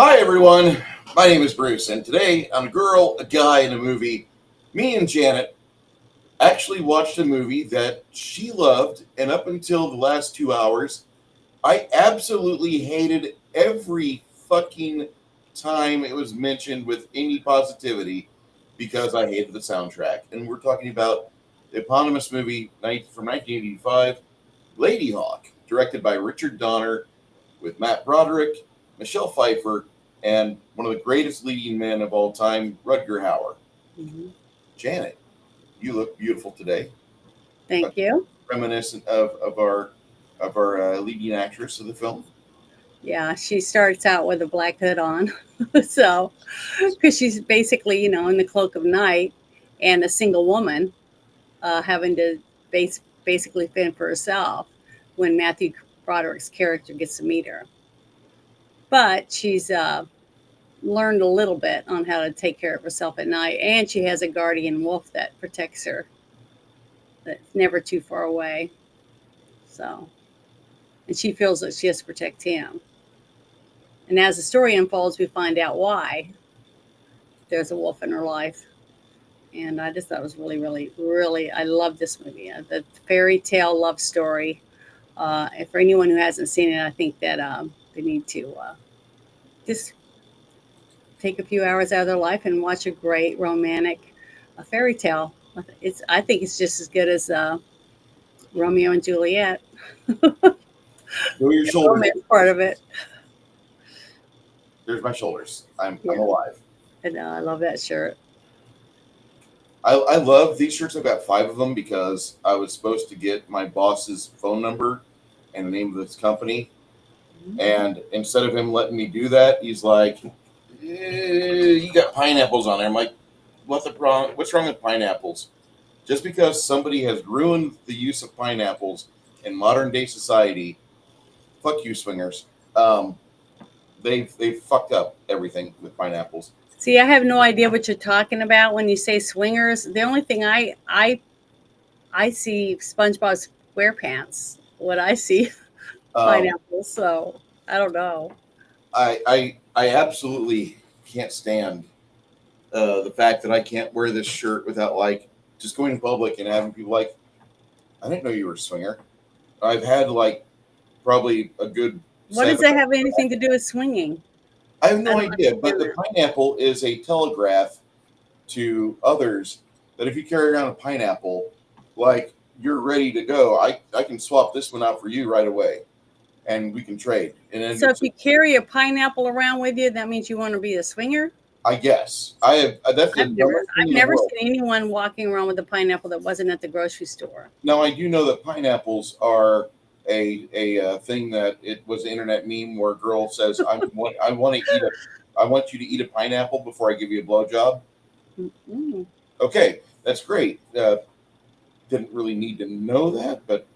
Hi everyone, my name is Bruce, and today on a girl, a guy, and a movie, me and Janet actually watched a movie that she loved, and up until the last 2 hours, I absolutely hated every fucking time it was mentioned with any positivity because I hated the soundtrack. And we're talking about the eponymous movie from 1985, Ladyhawke, directed by Richard Donner, with Matt Broderick, Michelle Pfeiffer, and one of the greatest leading men of all time, Rutger Hauer. Mhm. Janet, you look beautiful today, Thank you. reminiscent of our leading actress of the film. Yeah, she starts out with a black hood on. So, because she's basically, in the cloak of night and a single woman having to basically fend for herself when Matthew Broderick's character gets to meet her. But she's learned a little bit on how to take care of herself at night, and she has a guardian wolf that protects her, that's never too far away. So, and she feels that she has to protect him. And as the story unfolds, we find out why there's a wolf in her life. And I just thought it was really, really, really, I love this movie. The fairy tale love story. And for anyone who hasn't seen it, I think that they need to just take a few hours out of their life and watch a great romantic fairy tale. I think it's just as good as Romeo and Juliet, Go your the shoulders. romance part of it. There's my shoulders. I'm Yeah, alive. and I love that shirt. I love these shirts. I've got 5 of them because I was supposed to get my boss's phone number and the name of this company. And instead of him letting me do that, he's like, "You got pineapples on there." I'm like, What's wrong with pineapples? Just because somebody has ruined the use of pineapples in modern day society, fuck you, swingers. Um, they've fucked up everything with pineapples. See, I have no idea what you're talking about when you say swingers. The only thing I see SpongeBob SquarePants. What I see Um, pineapples. So I don't know. I absolutely can't stand the fact that I can't wear this shirt without like just going in public and having people like, "I didn't know you were a swinger." I've had like probably a good What does seven. that have anything to do with swinging? I have I no don't idea, but understand the that. pineapple is a telegraph to others that if you carry around a pineapple, like you're ready to go, I can swap this one out for you right away, and we can trade. And then So if you carry a pineapple around with you, that means you want to be a swinger? I guess I have. That's the I've never dumbest thing I've in the never world. seen anyone walking around with a pineapple that wasn't at the grocery store. Now I do know that pineapples are a thing that it was an internet meme where a girl says, I want to eat a I want you to eat a pineapple before I give you a blowjob." Mm-mm. Okay, that's great. Didn't really need to know that, but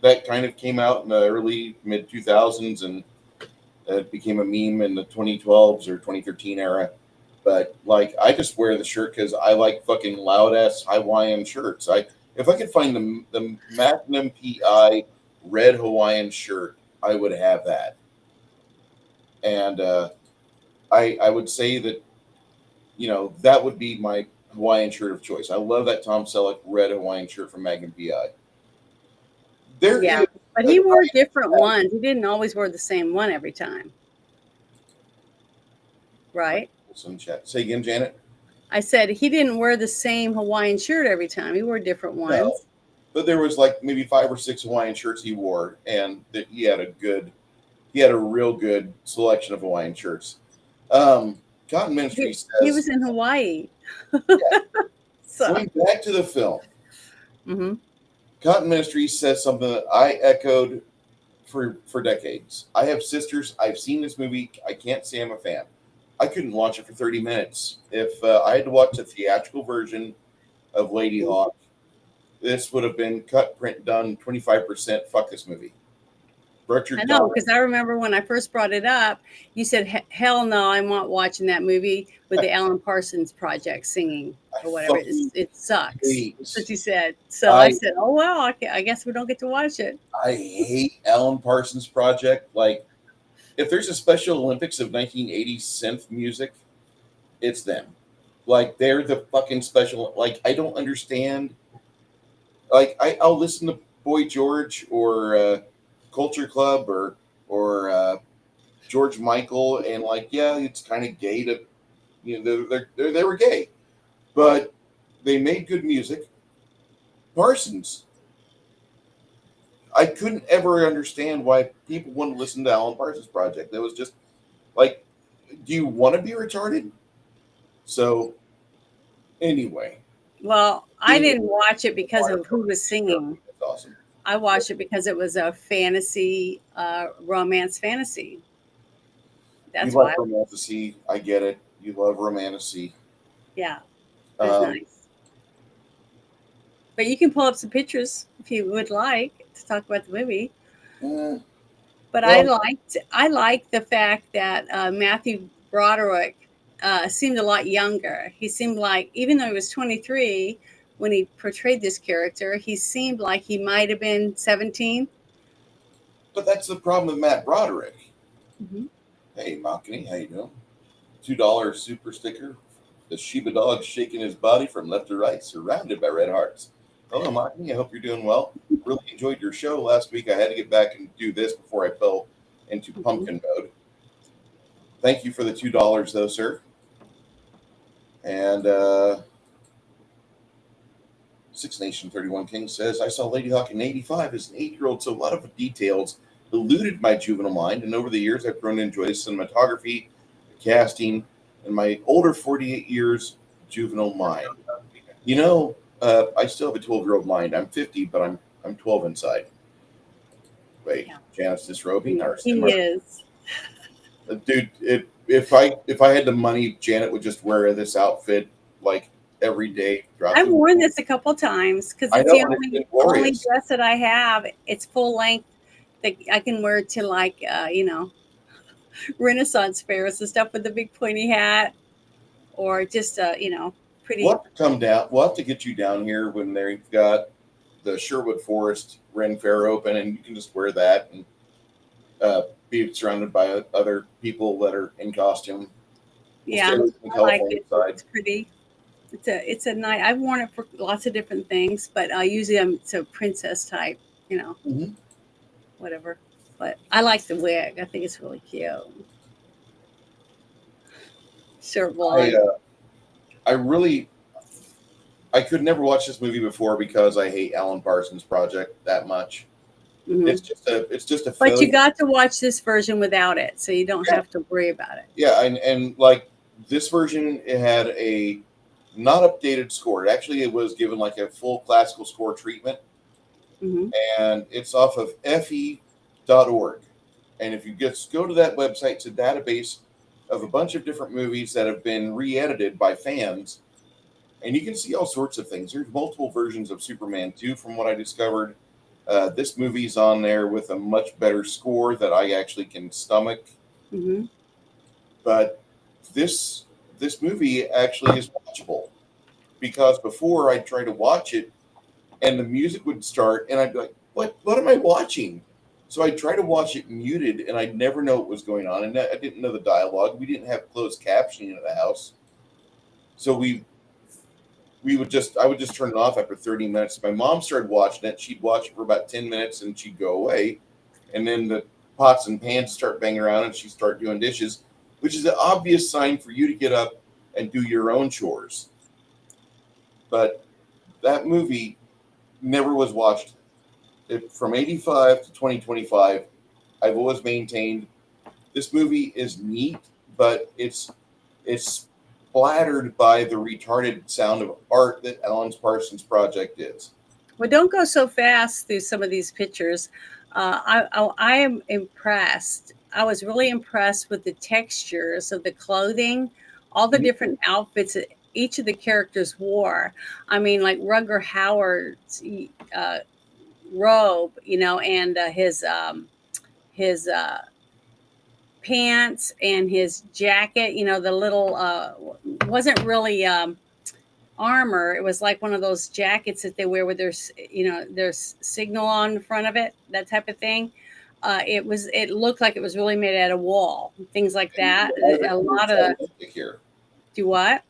that kind of came out in the early mid 2000s, and it became a meme in the 2012s or 2013 era. But like, I just wear the shirt because I like fucking loud ass Hawaiian shirts. If I could find the Magnum PI red Hawaiian shirt, I would have that. And I would say that that would be my Hawaiian shirt of choice. I love that Tom Selleck red Hawaiian shirt from Magnum PI. There Yeah, is but a he wore different ones. He didn't always wear the same one every time, right? some chat. Say again, Janet. I said he didn't wear the same Hawaiian shirt every time. He wore different No, ones. but there was like maybe 5 or 6 Hawaiian shirts he wore, and that he had a real good selection of Hawaiian shirts. Cotton Ministry He says, was in Hawaii. yeah, So, going back to the film, hmm Cotton Ministry says something that I echoed for decades. I have sisters. I've seen this movie. I can't say I'm a fan. I couldn't watch it for 30 minutes. If I had to watch a theatrical version of Lady Hawk, this would have been cut, print, done, 25%. Fuck this movie. I Richard know Donner. because I remember when I first brought it up, you said, "Hell no, I'm not watching that movie with the Alan Parsons Project singing I or whatever. fucking It sucks." That's hate. what you said. So I I said, "Oh well, I guess we don't get to watch it." I hate Alan Parsons Project. Like if there's a Special Olympics of 1980s synth music, it's them. Like they're the fucking special. Like I don't understand. Like I'll listen to Boy George or Culture Club or George Michael, and like yeah, it's kind of gay to they were gay, but they made good music. Parsons, I couldn't ever understand why people wouldn't listen to Alan Parsons Project. That was just like, do you want to be retarded? So anyway, Well, I being didn't watch it because of who was singing. that's awesome. I watched it because it was a fantasy, romance fantasy. You That's like why. romantasy, I get it. You love romantasy. Yeah, it was Um, nice. But you can pull up some pictures if you would like to talk about the movie. eh, But well, I liked the fact that Matthew Broderick seemed a lot younger. He seemed like, even though he was 23 when he portrayed this character, he seemed like he might have been 17. but that's the problem with Matt Broderick. Mm-hmm. Hey, Makini, how you doing? $2 super sticker. The Shiba dog shaking his body from left to right, surrounded by red hearts. Hello, Makini. I hope you're doing well. Really enjoyed your show last week. I had to get back and do this before I fell into Mm-hmm. pumpkin mode. Thank you for the $2, though, sir. And Six Nation 31 King says, I saw Ladyhawke in 85 as an 8-year-old, so a lot of the details eluded my juvenile mind. And over the years, I've grown to enjoy the cinematography, the casting, and my older 48 years juvenile mind. You know, I still have a 12-year-old mind. I'm 50, but I'm 12 inside. Wait, Yeah. Janet's disrobing? He is. Dude, if I had the money, Janet would just wear this outfit like every day. I've worn this a couple times because I it's know, the and it's only been glorious. dress that I have. It's full length that I can wear to like Renaissance fairs and stuff with the big pointy hat, or just pretty. We'll have to come down. We'll have to get you down here when they've got the Sherwood Forest Ren Fair open, and you can just wear that and be surrounded by other people that are in costume. We'll Yeah, stay in I like California it. side. It's pretty. It's a nice. I've worn it for lots of different things, but usually it's a princess type, Mm-hmm. whatever. But I like the wig. I think it's really cute. Short I blonde. I could never watch this movie before because I hate Alan Parsons Project that much. Hmm. It's just a But you failure. got to watch this version without it, so you don't Yeah, have to worry about it. yeah, and like this version, it had a not updated score. It was given like a full classical score treatment, Hmm. and it's off of fe.org. And if you just go to that website, it's a database of a bunch of different movies that have been re-edited by fans, and you can see all sorts of things. There's multiple versions of Superman 2 from what I discovered. This movie's on there with a much better score that I actually can stomach. Hmm. But this this movie actually is watchable because before I'd try to watch it and the music would start and I'd be like, what am I watching? So I'd try to watch it muted and I'd never know what was going on. And I didn't know the dialogue. We didn't have closed captioning in the house. So I would just turn it off after 30 minutes. If my mom started watching it, she'd watch it for about 10 minutes and she'd go away. And then the pots and pans start banging around and she'd start doing dishes, which is an obvious sign for you to get up and do your own chores. But that movie never was watched. From 85 to 2025, I've always maintained this movie is neat, but it's splattered by the retarded sound of art that Alan Parsons Project is. Well, don't go so fast through some of these pictures. I am impressed. I was really impressed with the textures of the clothing, all the different outfits that each of the characters wore. I mean, like Rutger Hauer's robe, and his pants and his jacket. The little wasn't really armor. It was like one of those jackets that they wear with their signal on the front of it, that type of thing. It looked like it was really made out of wool, things like that. A lot of here. Do what?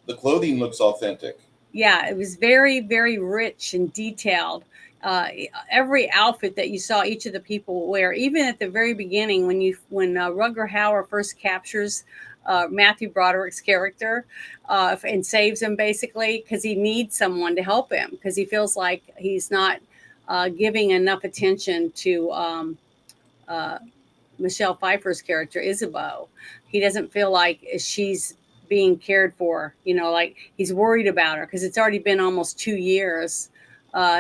The clothing looks authentic. Yeah, it was very, very rich and detailed. Uh, every outfit that you saw each of the people wear, even at the very beginning, when Rutger Hauer first captures Matthew Broderick's character and saves him basically because he needs someone to help him because he feels like he's not giving enough attention to uh, Michelle Pfeiffer's character, Isabeau. He doesn't feel like she's being cared for, like he's worried about her because it's already been almost 2 years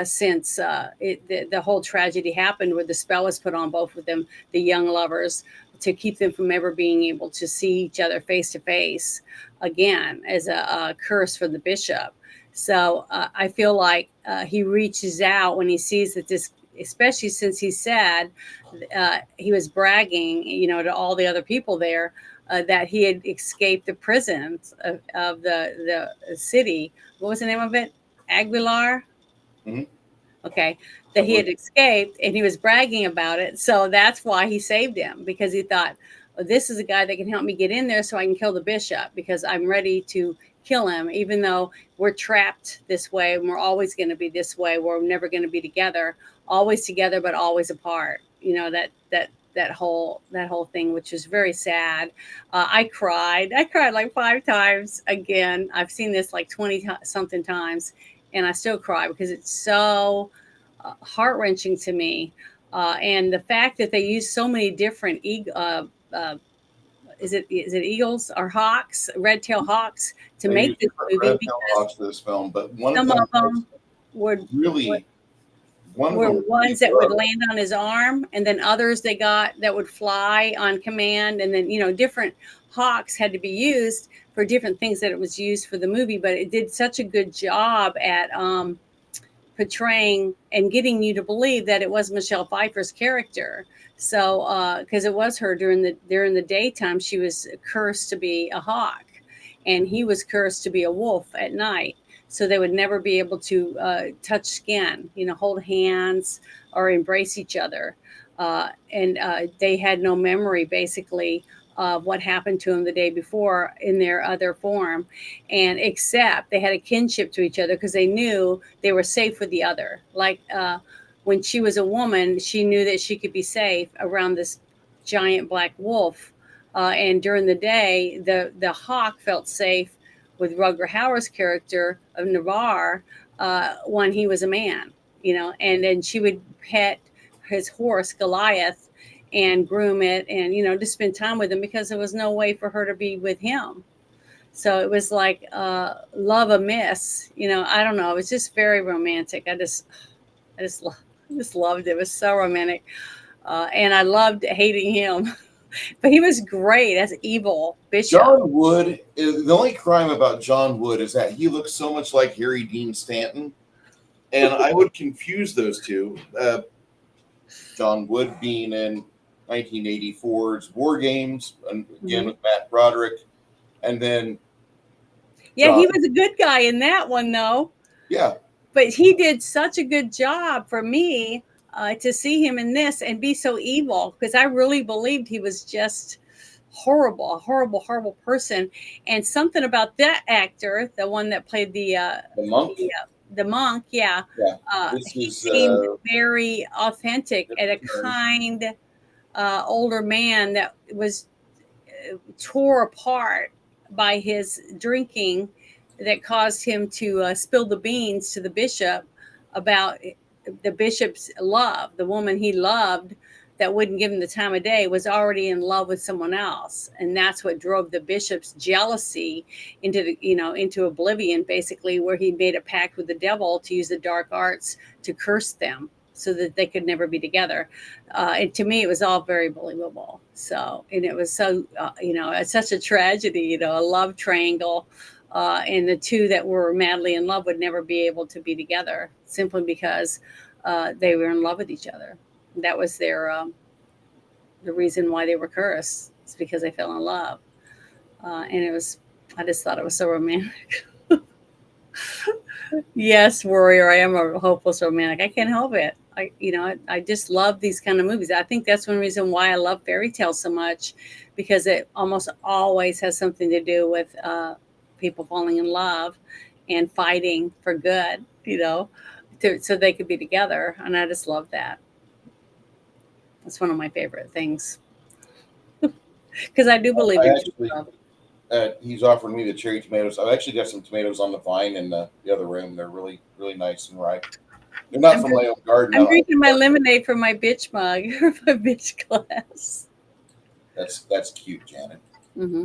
since the whole tragedy happened where the spell was put on both of them, the young lovers, to keep them from ever being able to see each other face to face again as a curse for the bishop. So I feel like he reaches out when he sees that this, especially since he said he was bragging, to all the other people there that he had escaped the prisons of the city. What was the name of it? Aguilar. Mm-hmm. Okay, that he had escaped, and he was bragging about it. So that's why he saved him because he thought, well, this is a guy that can help me get in there, so I can kill the bishop because I'm ready to kill him, even though we're trapped this way and we're always going to be this way. We're never going to be together, always together, but always apart. That whole thing, which is very sad. I cried like 5 times. Again, I've seen this like 20 something times, and I still cry because it's so heart-wrenching to me. And the fact that they use so many different is it eagles or hawks, red-tailed hawks, to make this movie, because for this film, but one some of them were really ones that would land on his arm, and then others they got that would fly on command, and then different hawks had to be used for different things that it was used for the movie. But it did such a good job at portraying and getting you to believe that it was Michelle Pfeiffer's character. So because it was her during the daytime, she was cursed to be a hawk, and he was cursed to be a wolf at night. So they would never be able to touch skin, hold hands or embrace each other. And they had no memory, basically, of what happened to them the day before in their other form. And except they had a kinship to each other because they knew they were safe with the other. Like when she was a woman, she knew that she could be safe around this giant black wolf. And during the day, the hawk felt safe with Rutger Hauer's character of Navarre when he was a man, and then she would pet his horse Goliath and groom it, and just spend time with him because there was no way for her to be with him. So it was like love amiss, I don't know. It was just very romantic. I just loved it. It was so romantic, and I loved hating him. But he was great as evil bishop. John Wood, the only crime about John Wood is that he looks so much like Harry Dean Stanton. And I would confuse those two. John Wood being in 1984's War Games, and again with Matt Broderick. And then he was a good guy in that one, though. Yeah. But he did such a good job for me to see him in this and be so evil, because I really believed he was just horrible, a horrible, horrible person. And something about that actor, the one that played the monk, he seemed very authentic and a kind older man that was tore apart by his drinking that caused him to spill the beans to the bishop about the bishop's love. The woman he loved that wouldn't give him the time of day was already in love with someone else, and that's what drove the bishop's jealousy into oblivion, basically, where he made a pact with the devil to use the dark arts to curse them so that they could never be together. And to me, it was all very believable. So, and it was so it's such a tragedy, a love triangle. And the two that were madly in love would never be able to be together simply because they were in love with each other. That was their the reason why they were cursed. It's because they fell in love. And I just thought it was so romantic. Yes, warrior, I am a hopeless romantic. I can't help it. I just love these kind of movies. I think that's one reason why I love fairy tales so much, because it almost always has something to do with people falling in love and fighting for good, so they could be together. And I just love that. That's one of my favorite things, because I do believe I in true actually, love. he's offering me the cherry tomatoes. I've actually got some tomatoes on the vine in the other room. They're really, really nice and ripe. They're not I'm, from my own garden. I'm drinking my lemonade from my bitch mug or my bitch glass. That's cute, Janet. Hmm.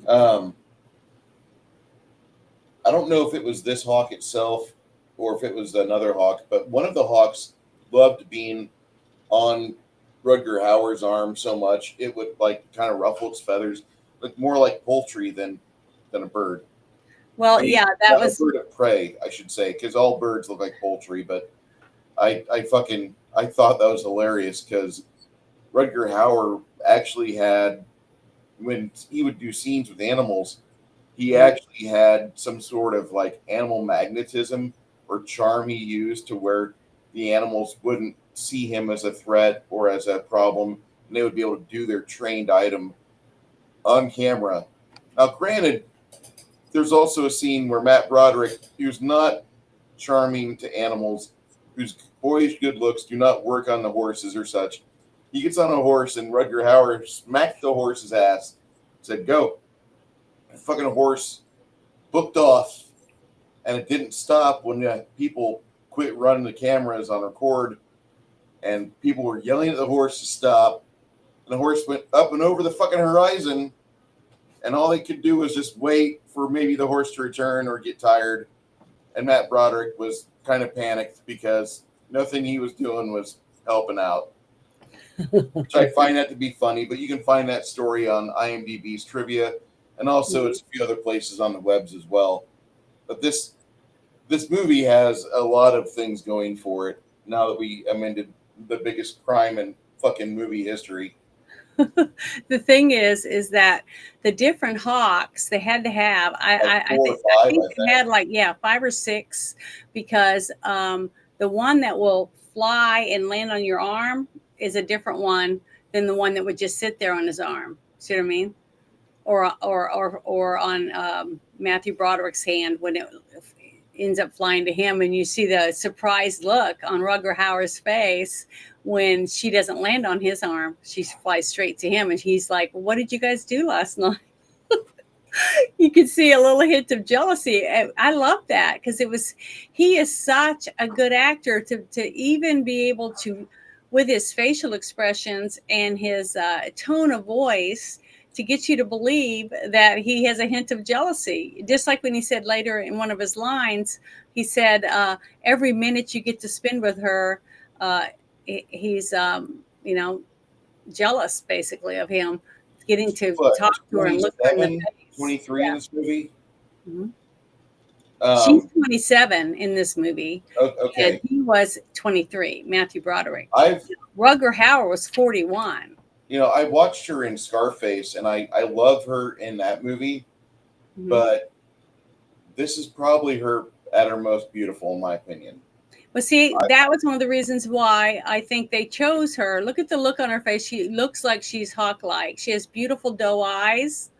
Um, I don't know if it was this hawk itself or if it was another hawk, but one of the hawks loved being on Rutger Hauer's arm so much it would like kind of ruffle its feathers, look more like poultry than a bird. I Well, mean, yeah, that not a was bird of prey, I should say, because all birds look like poultry. But I thought that was hilarious because Rutger Hauer actually had, when he would do scenes with animals, he actually had some sort of like animal magnetism or charm he used to where the animals wouldn't see him as a threat or as a problem, and they would be able to do their trained item on camera. Now, granted, there's also a scene where Matt Broderick, who's not charming to animals, whose boyish good looks do not work on the horses or such, he gets on a horse and Rutger Hauer smacked the horse's ass, said, "Go." The fucking horse booked off, and it didn't stop when the people quit running the cameras on record, and people were yelling at the horse to stop. And the horse went up and over the fucking horizon, and all they could do was just wait for maybe the horse to return or get tired. And Matt Broderick was kind of panicked because nothing he was doing was helping out. Which I find that to be funny, but you can find that story on IMDb's trivia, and also it's a few other places on the webs as well. But this movie has a lot of things going for it. Now that we amended the biggest crime in fucking movie history, the thing is that the different hawks they had to have. like I four or think I five, think I they think. had like, yeah, 5 or 6, because the one that will fly and land on your arm is a different one than the one that would just sit there on his arm. See what I mean? Or on Matthew Broderick's hand when it ends up flying to him, and you see the surprised look on Rutger Hauer's face when she doesn't land on his arm. She flies straight to him, and he's like, "What did you guys do last night?" You could see a little hint of jealousy. I love that because he is such a good actor to even be able to, with his facial expressions and his tone of voice, to get you to believe that he has a hint of jealousy. Just like when he said later in one of his lines, he said, every minute you get to spend with her, uh, he's, jealous basically of him getting She's to what, talk to her and look her in the 27, face. 23 in Yeah. this movie? Mhm. She's Um, 27 in this movie, and okay. he was 23, Matthew Broderick. I've, Rutger Hauer was 41. I watched her in Scarface, and I love her in that movie, Mhm. but this is probably her at her most beautiful, in my opinion. Well, see, I, that was one of the reasons why I think they chose her. Look at the look on her face. She looks like she's hawk-like. She has beautiful doe eyes,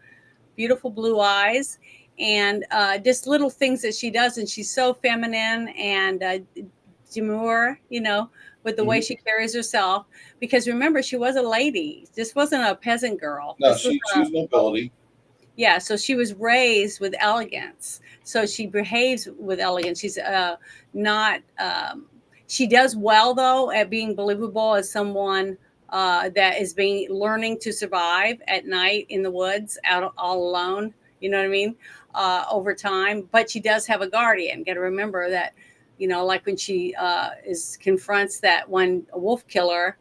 beautiful blue eyes, and just little things that she does. And she's so feminine and demure, with the way Mhm. she carries herself. Because remember, she was a lady. This wasn't a peasant girl. No, This was she was nobility. yeah. So she was raised with elegance. So she behaves with elegance. She's not. She does well though at being believable as someone that is being learning to survive at night in the woods, out all alone. You know what I mean? Over time, but she does have a guardian. Got to remember that. Like when she is confronts that one wolf killer,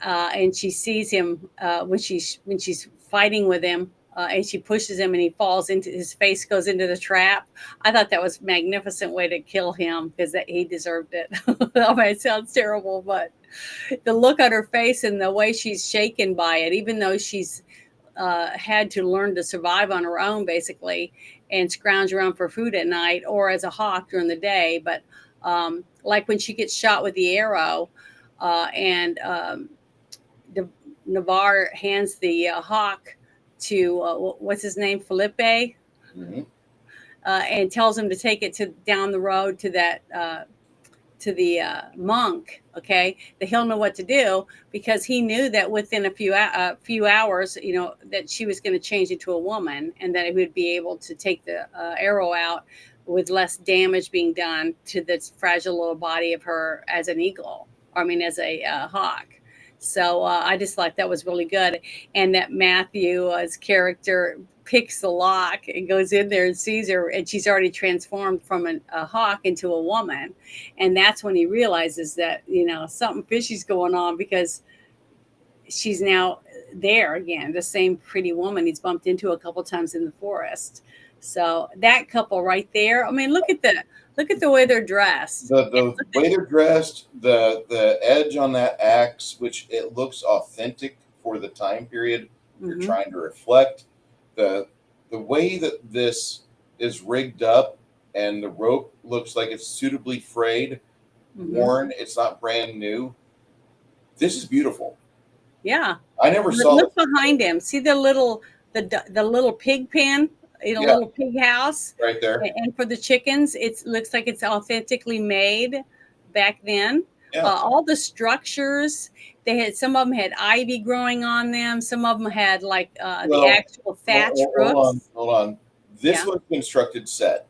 and she sees him when she's fighting with him, and she pushes him and he falls into his face goes into the trap. I thought that was a magnificent way to kill him because that he deserved it. I mean, it sounds terrible, but the look on her face and the way she's shaken by it, even though she's had to learn to survive on her own basically and scrounge around for food at night or as a hawk during the day. But Like when she gets shot with the arrow, and the Navarre hands the hawk to what's his name, Felipe, Mm-hmm. and tells him to take it to down the road to that to the monk. Okay, that he'll know what to do, because he knew that within a few hours, that she was going to change into a woman, and that he would be able to take the arrow out with less damage being done to this fragile little body of her as an eagle. I mean, as a hawk. So I just thought that was really good, and that Matthew's character picks the lock and goes in there and sees her, and she's already transformed from a hawk into a woman, and that's when he realizes that something fishy's going on, because she's now there again, the same pretty woman he's bumped into a couple times in the forest. So that couple right there, I mean, look at the way they're dressed. The way they're dressed, the edge on that axe, which it looks authentic for the time period they're Mm-hmm. trying to reflect. The way that this is rigged up, and the rope looks like it's suitably frayed, Mm-hmm. worn. It's not brand new. This is beautiful. Yeah. I never saw Look it. behind him. See the little pig pen, Yeah, little pig house, right there. and for the chickens, it looks like it's authentically made back then. Yeah. All the structures, some of them had ivy growing on them. Some of them had like the Well, actual thatch hold on, roofs. hold on. This Yeah. was constructed set.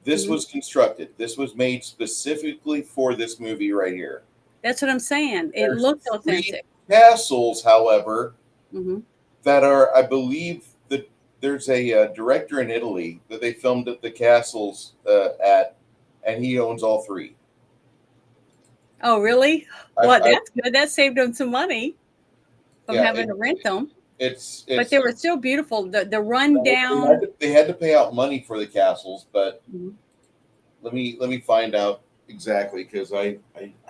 This Mhm. was constructed. This was made specifically for this movie right here. That's what I'm saying. It There's looked 3 authentic. castles, however, Hmm. that are, I believe, that there's a director in Italy that they filmed at the castles at, and he owns all 3. Oh, really? I, Well, I, that's good. That saved them some money from yeah, having to rent them. But it's they were still beautiful. The they rundown. they had to pay out money for the castles, but Mhm. let me find out exactly, because I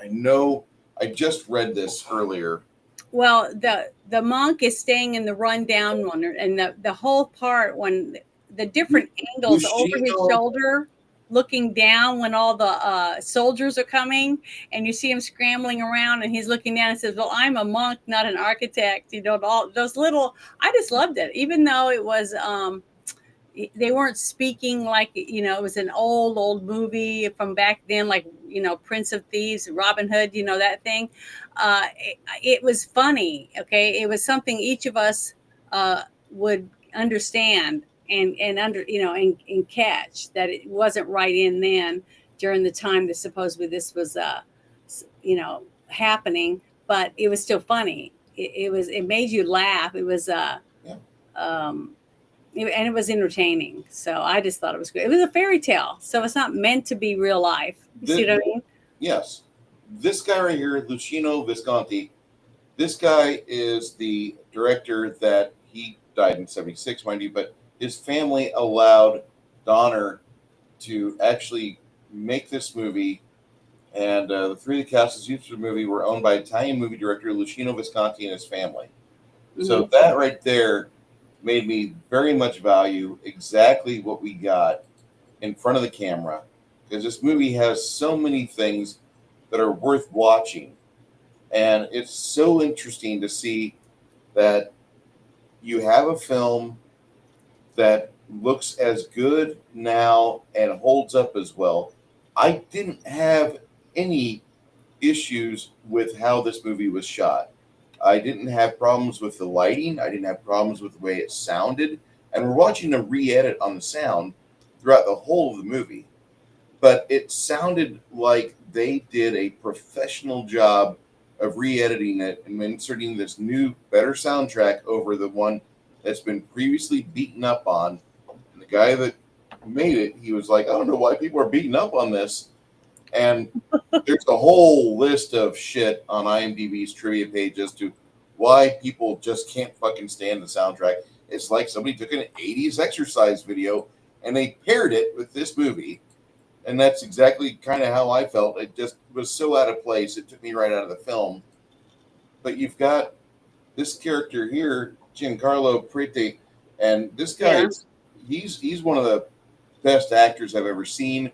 know I just read this earlier. Well, the monk is staying in the rundown one, and the whole part when the different angles over his Lushino, shoulder, looking down when all the soldiers are coming, and you see him scrambling around, and he's looking down and says, "Well, I'm a monk, not an architect." All those little. I just loved it, even though it was. They weren't speaking like it was an old movie from back then, like Prince of Thieves, Robin Hood, that thing. It was funny. Okay, it was something each of us would understand and under and catch that it wasn't right in then during the time that supposedly this was happening, but it was still funny. It made you laugh. It was yeah. um and it was entertaining. So I just thought it was good. It was a fairy tale, so it's not meant to be real life. You see what I mean? Yes, this guy right here, Luchino Visconti. This guy is the director that he died in '76, mind you, but his family allowed Donner to actually make this movie, and the 3 of the castles used for the movie were owned by Italian movie director Luchino Visconti and his family. So Mm-hmm. that right there made me very much value exactly what we got in front of the camera, because this movie has so many things that are worth watching, and it's so interesting to see that you have a film that looks as good now and holds up as well. I didn't have any issues with how this movie was shot. I didn't have problems with the lighting. I didn't have problems with the way it sounded. And we're watching a re-edit on the sound throughout the whole of the movie. But it sounded like they did a professional job of re-editing it and inserting this new, better soundtrack over the one that's been previously beaten up on. And the guy that made it, he was like, I don't know why people are beating up on this. And there's a whole list of shit on IMDb's trivia page as to why people just can't fucking stand the soundtrack. It's like somebody took an 80s exercise video and they paired it with this movie. And that's exactly kind of how I felt. It just was so out of place. It took me right out of the film. But you've got this character here, Giancarlo Prete, and this guy, Yeah. he's one of the best actors I've ever seen.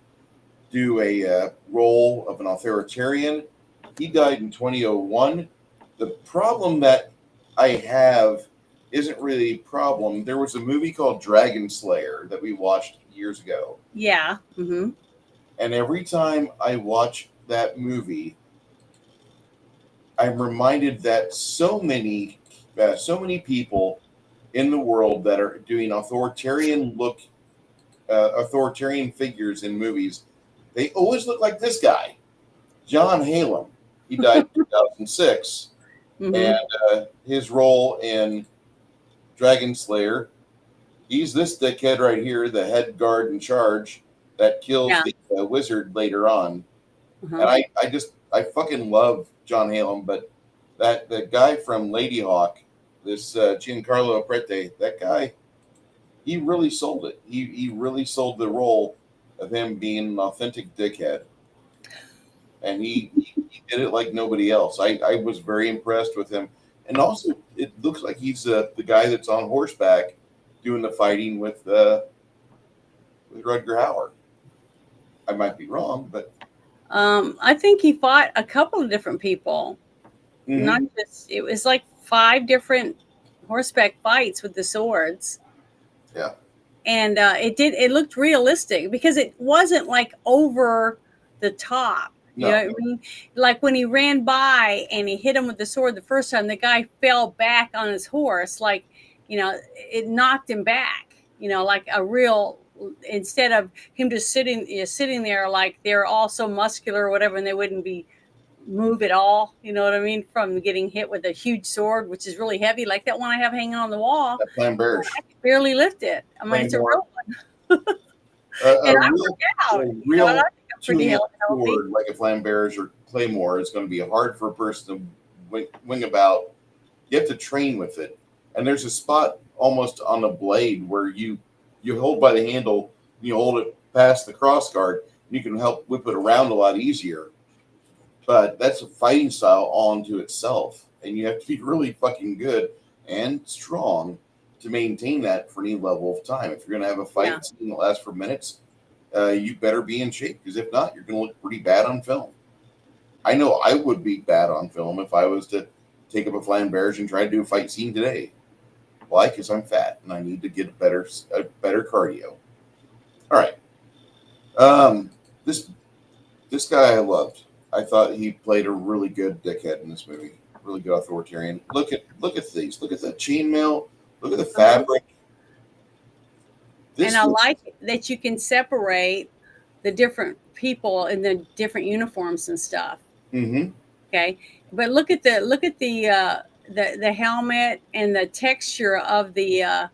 do a role of an authoritarian. He died in 2001. The problem that I have isn't really a problem. There was a movie called Dragon Slayer that we watched years ago. Yeah. Mm-hmm. And every time I watch that movie, I'm reminded that so many people in the world that are doing authoritarian figures in movies, they always look like this guy, John Halem. He died in 2006, and Mm-hmm. his role in Dragon Slayer, he's this dickhead right here, the head guard in charge that kills Yeah. the wizard later on. And Uh-huh. I fucking love John Halem, but that the guy from Ladyhawke, this Giancarlo Prete, that guy, he really sold it. He really sold the role of him being an authentic dickhead, and he did it like nobody else. I was very impressed with him, and also it looks like he's the guy that's on horseback doing the fighting with Rutger Hauer. I might be wrong, but I think he fought a couple of different people. Not mhm. just, it was like 5 different horseback fights with the swords. Yeah, And it looked realistic because it wasn't like over the top. You know no, what I mean? Like when he ran by and he hit him with the sword the first time, the guy fell back on his horse. Like, it knocked him back, like a real, instead of him just sitting there like they're all so muscular or whatever, and they wouldn't be move at all. You know what I mean? From getting hit with a huge sword, which is really heavy, like that one I have hanging on the wall. that Flamberge. I can barely lift it. I mean, it's a Claymore, real one. And I work a out, and I real think I'm pretty two-handed healthy. sword like a Flamberge or Claymore is going to be hard for a person to wing about. You have to train with it, and there's a spot almost on the blade where you hold by the handle, you hold it past the cross guard, and you can help whip it around a lot easier. But that's a fighting style all unto itself, and you have to be really fucking good and strong to maintain that for any level of time. If you're going to have a Yeah. fight scene that lasts for minutes, you better be in shape, because if not, you're going to look pretty bad on film. I know I would be bad on film if I was to take up a Flamberge and try to do a fight scene today. Why? Because I'm fat and I need to get a better cardio. All right. Um, this this guy I loved. I thought he played a really good dickhead in this movie. Really good authoritarian. Look at these. Look at the chainmail. Look at the Uh-huh. fabric. And This I was. like that you can separate the different people in the different uniforms and stuff. Mm-hmm. Okay, but look at the helmet and the texture of the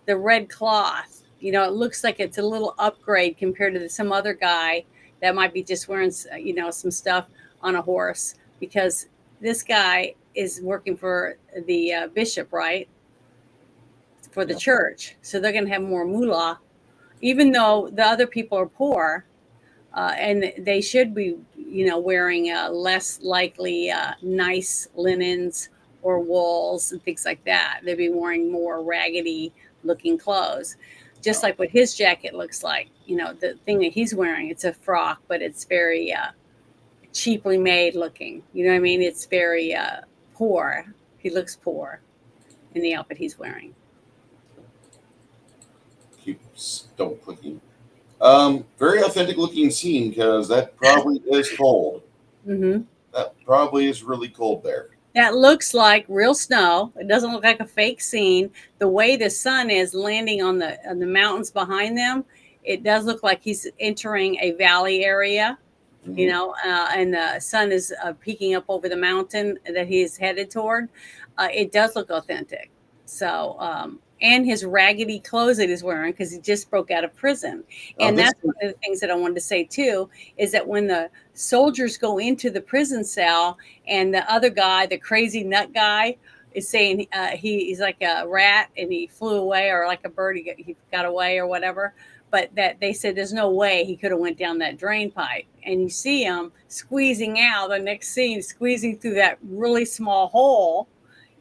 red cloth. It looks like it's a little upgrade compared to some other guy that might be just wearing, some stuff on a horse, because this guy is working for the bishop, right? For the Yeah. church. So they're going to have more moolah, even though the other people are poor. And they should be, wearing less likely nice linens or wools and things like that. They'd be wearing more raggedy looking clothes, just Oh, like what his jacket looks like. The thing that he's wearing, it's a frock, but it's very cheaply made looking. You know what I mean? It's very poor. He looks poor in the outfit he's wearing. keeps don't clicking. Very authentic looking scene, because that probably is cold. Hmm. That probably is really cold there. That looks like real snow. It doesn't look like a fake scene. The way the sun is landing on the mountains behind them, it does look like he's entering a valley area. Mm-hmm. And the sun is peeking up over the mountain that he's headed toward. It does look authentic. So, and his raggedy clothes that he's wearing, because he just broke out of prison. Oh, And this. that's one of the things that I wanted to say too, is that when the soldiers go into the prison cell, and the other guy, the crazy nut guy, is saying he's like a rat and he flew away, or like a bird, he got away or whatever, but that they said there's no way he could have went down that drain pipe. And you see him squeezing out, the next scene, squeezing through that really small hole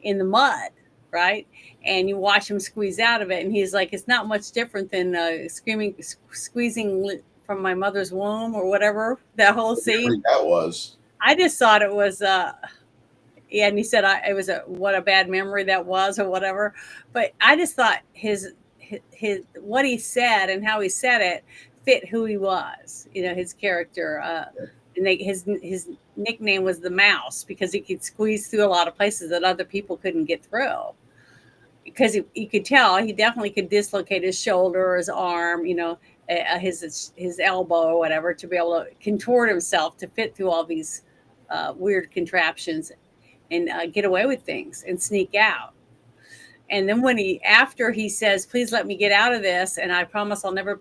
in the mud, right? And you watch him squeeze out of it, and he's like, it's not much different than squeezing from my mother's womb or whatever. That whole scene. That was. I just thought it was. Yeah, and he said it was what a bad memory that was or whatever. But I just thought his what he said and how he said it fit who he was. His character. And his nickname was the Mouse because he could squeeze through a lot of places that other people couldn't get through. Because you could tell he definitely could dislocate his shoulder or his arm, his elbow or whatever, to be able to contort himself to fit through all these weird contraptions and get away with things and sneak out. And then after he says, "Please let me get out of this, and I promise I'll never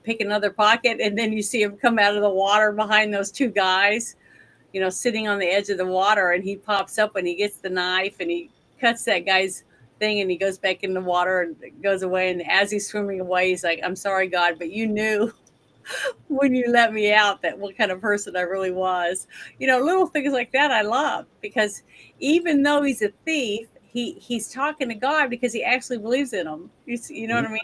pick another pocket," and then you see him come out of the water behind those two guys, sitting on the edge of the water, and he pops up and he gets the knife and he cuts that guy's thing and he goes back in the water and goes away. And as he's swimming away, he's like, "I'm sorry, God, but you knew when you let me out that what kind of person I really was." Little things like that I love, because even though he's a thief, he's talking to God because he actually believes in him. You know what I mean?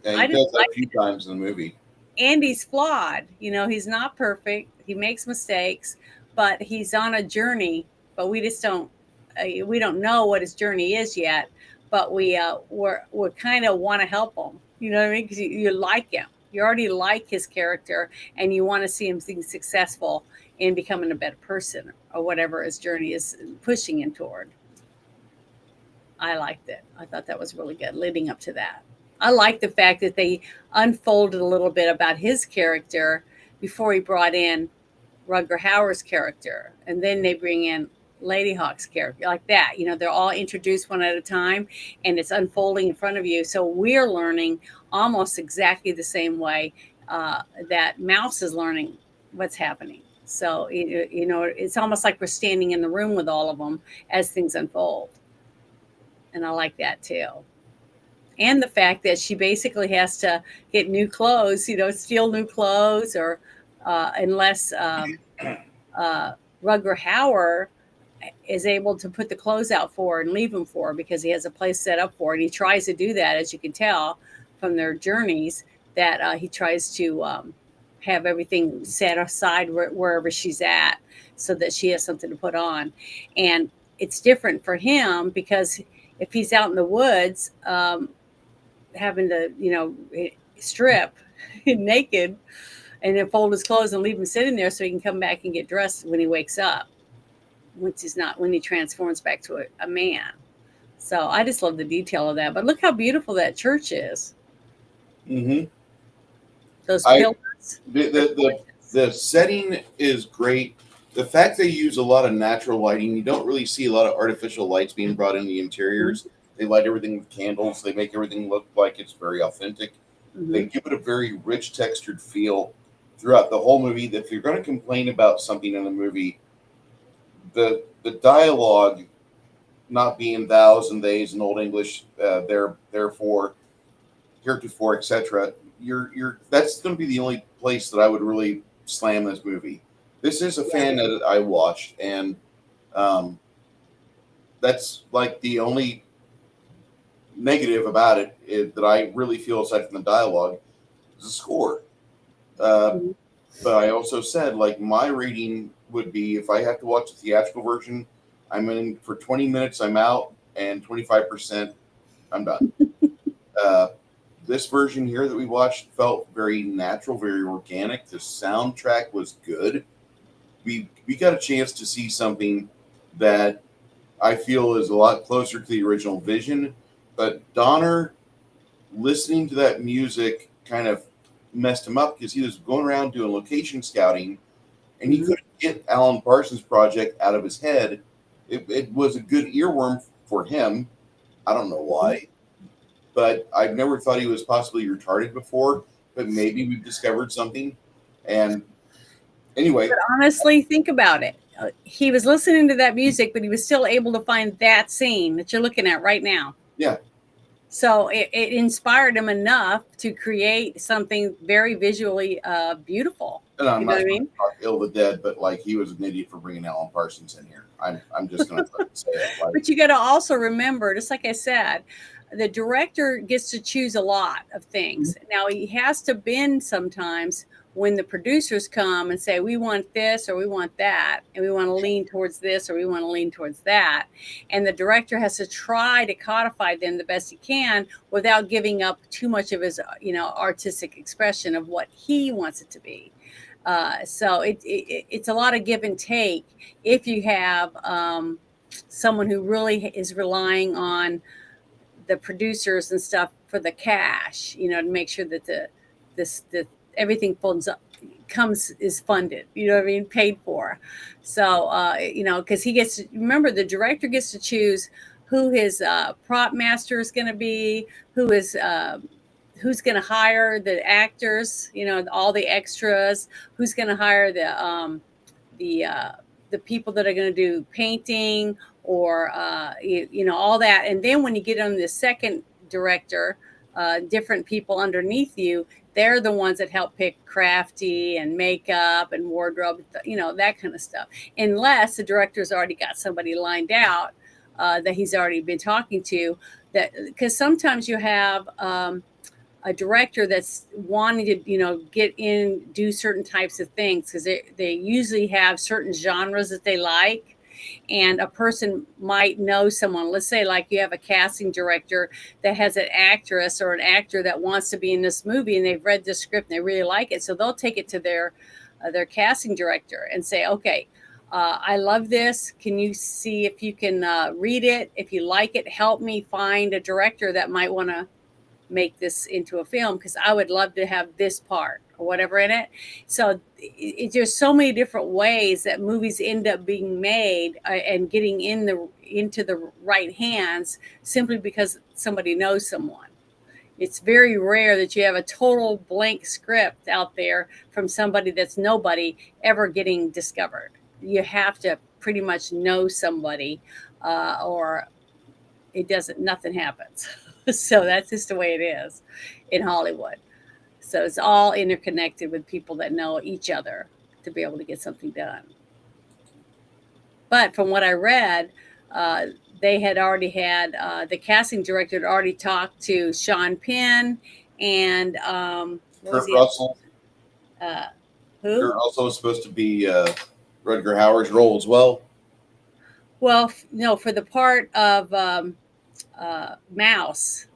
Yeah, he does that a few times in the movie. And he's flawed. He's not perfect. He makes mistakes, but he's on a journey. But we just don't know what his journey is yet. But we're kind of want to help him. You know what I mean? Because you like him. You already like his character, and you want to see him being successful in becoming a better person or whatever his journey is pushing him toward. I liked it. I thought that was really good leading up to that. I like the fact that they unfolded a little bit about his character before he brought in Rutger Hauer's character. And then they bring in Ladyhawke's character like that. They're all introduced one at a time and it's unfolding in front of you. So we're learning almost exactly the same way that Mouse is learning what's happening. So, it's almost like we're standing in the room with all of them as things unfold. And I like that too. And the fact that she basically has to get new clothes, steal new clothes, or unless Rutger Hauer is able to put the clothes out for her and leave them for her because he has a place set up for her. And he tries to do that, as you can tell from their journeys, that he tries to have everything set aside wherever she's at so that she has something to put on. And it's different for him because if he's out in the woods, having to, strip naked and then fold his clothes and leave him sitting there so he can come back and get dressed when he wakes up, when he transforms back to a man. So I just love the detail of that. But look how beautiful that church is. Mm-hmm. Those pillars. The setting is great. The fact they use a lot of natural lighting, you don't really see a lot of artificial lights being brought in the interiors. Mm-hmm. They light everything with candles. They make everything look like it's very authentic. Mm-hmm. They give it a very rich, textured feel throughout the whole movie. That if you're going to complain about something in the movie, the dialogue not being thous and theys in Old English, therefore, heretofore, etc. That's going to be the only place that I would really slam this movie. This is a fan edit I watched, and that's like the only negative about it that I really feel, aside from the dialogue, is the score. But I also said, like, my rating would be, if I have to watch the theatrical version, I'm in for 20 minutes, I'm out, and 25%, I'm done. This version here that we watched felt very natural, very organic. The soundtrack was good. We got a chance to see something that I feel is a lot closer to the original vision. But Donner, listening to that music kind of messed him up because he was going around doing location scouting and he couldn't get Alan Parsons' project out of his head. It was a good earworm for him. I don't know why. But I've never thought he was possibly retarded before. But maybe we've discovered something. And anyway. But honestly, think about it. He was listening to that music, but he was still able to find that scene that you're looking at right now. Yeah. So it inspired him enough to create something very visually beautiful. And I'm not going to talk ill the dead, but like, he was an idiot for bringing Alan Parsons in here. I'm just going to say it. Like, but you got to also remember, just like I said, the director gets to choose a lot of things. Now he has to bend sometimes when the producers come and say, we want this or we want that, and we want to lean towards this or we want to lean towards that. And the director has to try to codify them the best he can without giving up too much of his, artistic expression of what he wants it to be. So it's a lot of give and take if you have someone who really is relying on the producers and stuff for the cash, to make sure that the everything is funded, paid for. So, because he gets to, remember, the director gets to choose who his prop master is going to be, who's going to hire the actors, all the extras, who's going to hire the people that are going to do painting or all that. And then when you get on the second director, different people underneath you, they're the ones that help pick crafty and makeup and wardrobe, that kind of stuff. Unless the director's already got somebody lined out that he's already been talking to. That because sometimes you have a director that's wanting to, get in, do certain types of things because they usually have certain genres that they like. And a person might know someone. Let's say like you have a casting director that has an actress or an actor that wants to be in this movie and they've read the script and they really like it. So they'll take it to their casting director and say, okay, I love this. Can you see if you can read it? If you like it, help me find a director that might want to make this into a film because I would love to have this part or whatever in it. So there's so many different ways that movies end up being made and getting into the right hands simply because somebody knows someone. It's very rare that you have a total blank script out there from somebody that's nobody ever getting discovered. You have to pretty much know somebody or nothing happens. So that's just the way it is in Hollywood. So it's all interconnected with people that know each other to be able to get something done. But from what I read, they had already had the casting director had already talked to Sean Penn and Kurt Russell. Who? Kurt Russell was supposed to be Rutger Hauer's role as well. Well, no, for the part of Mouse.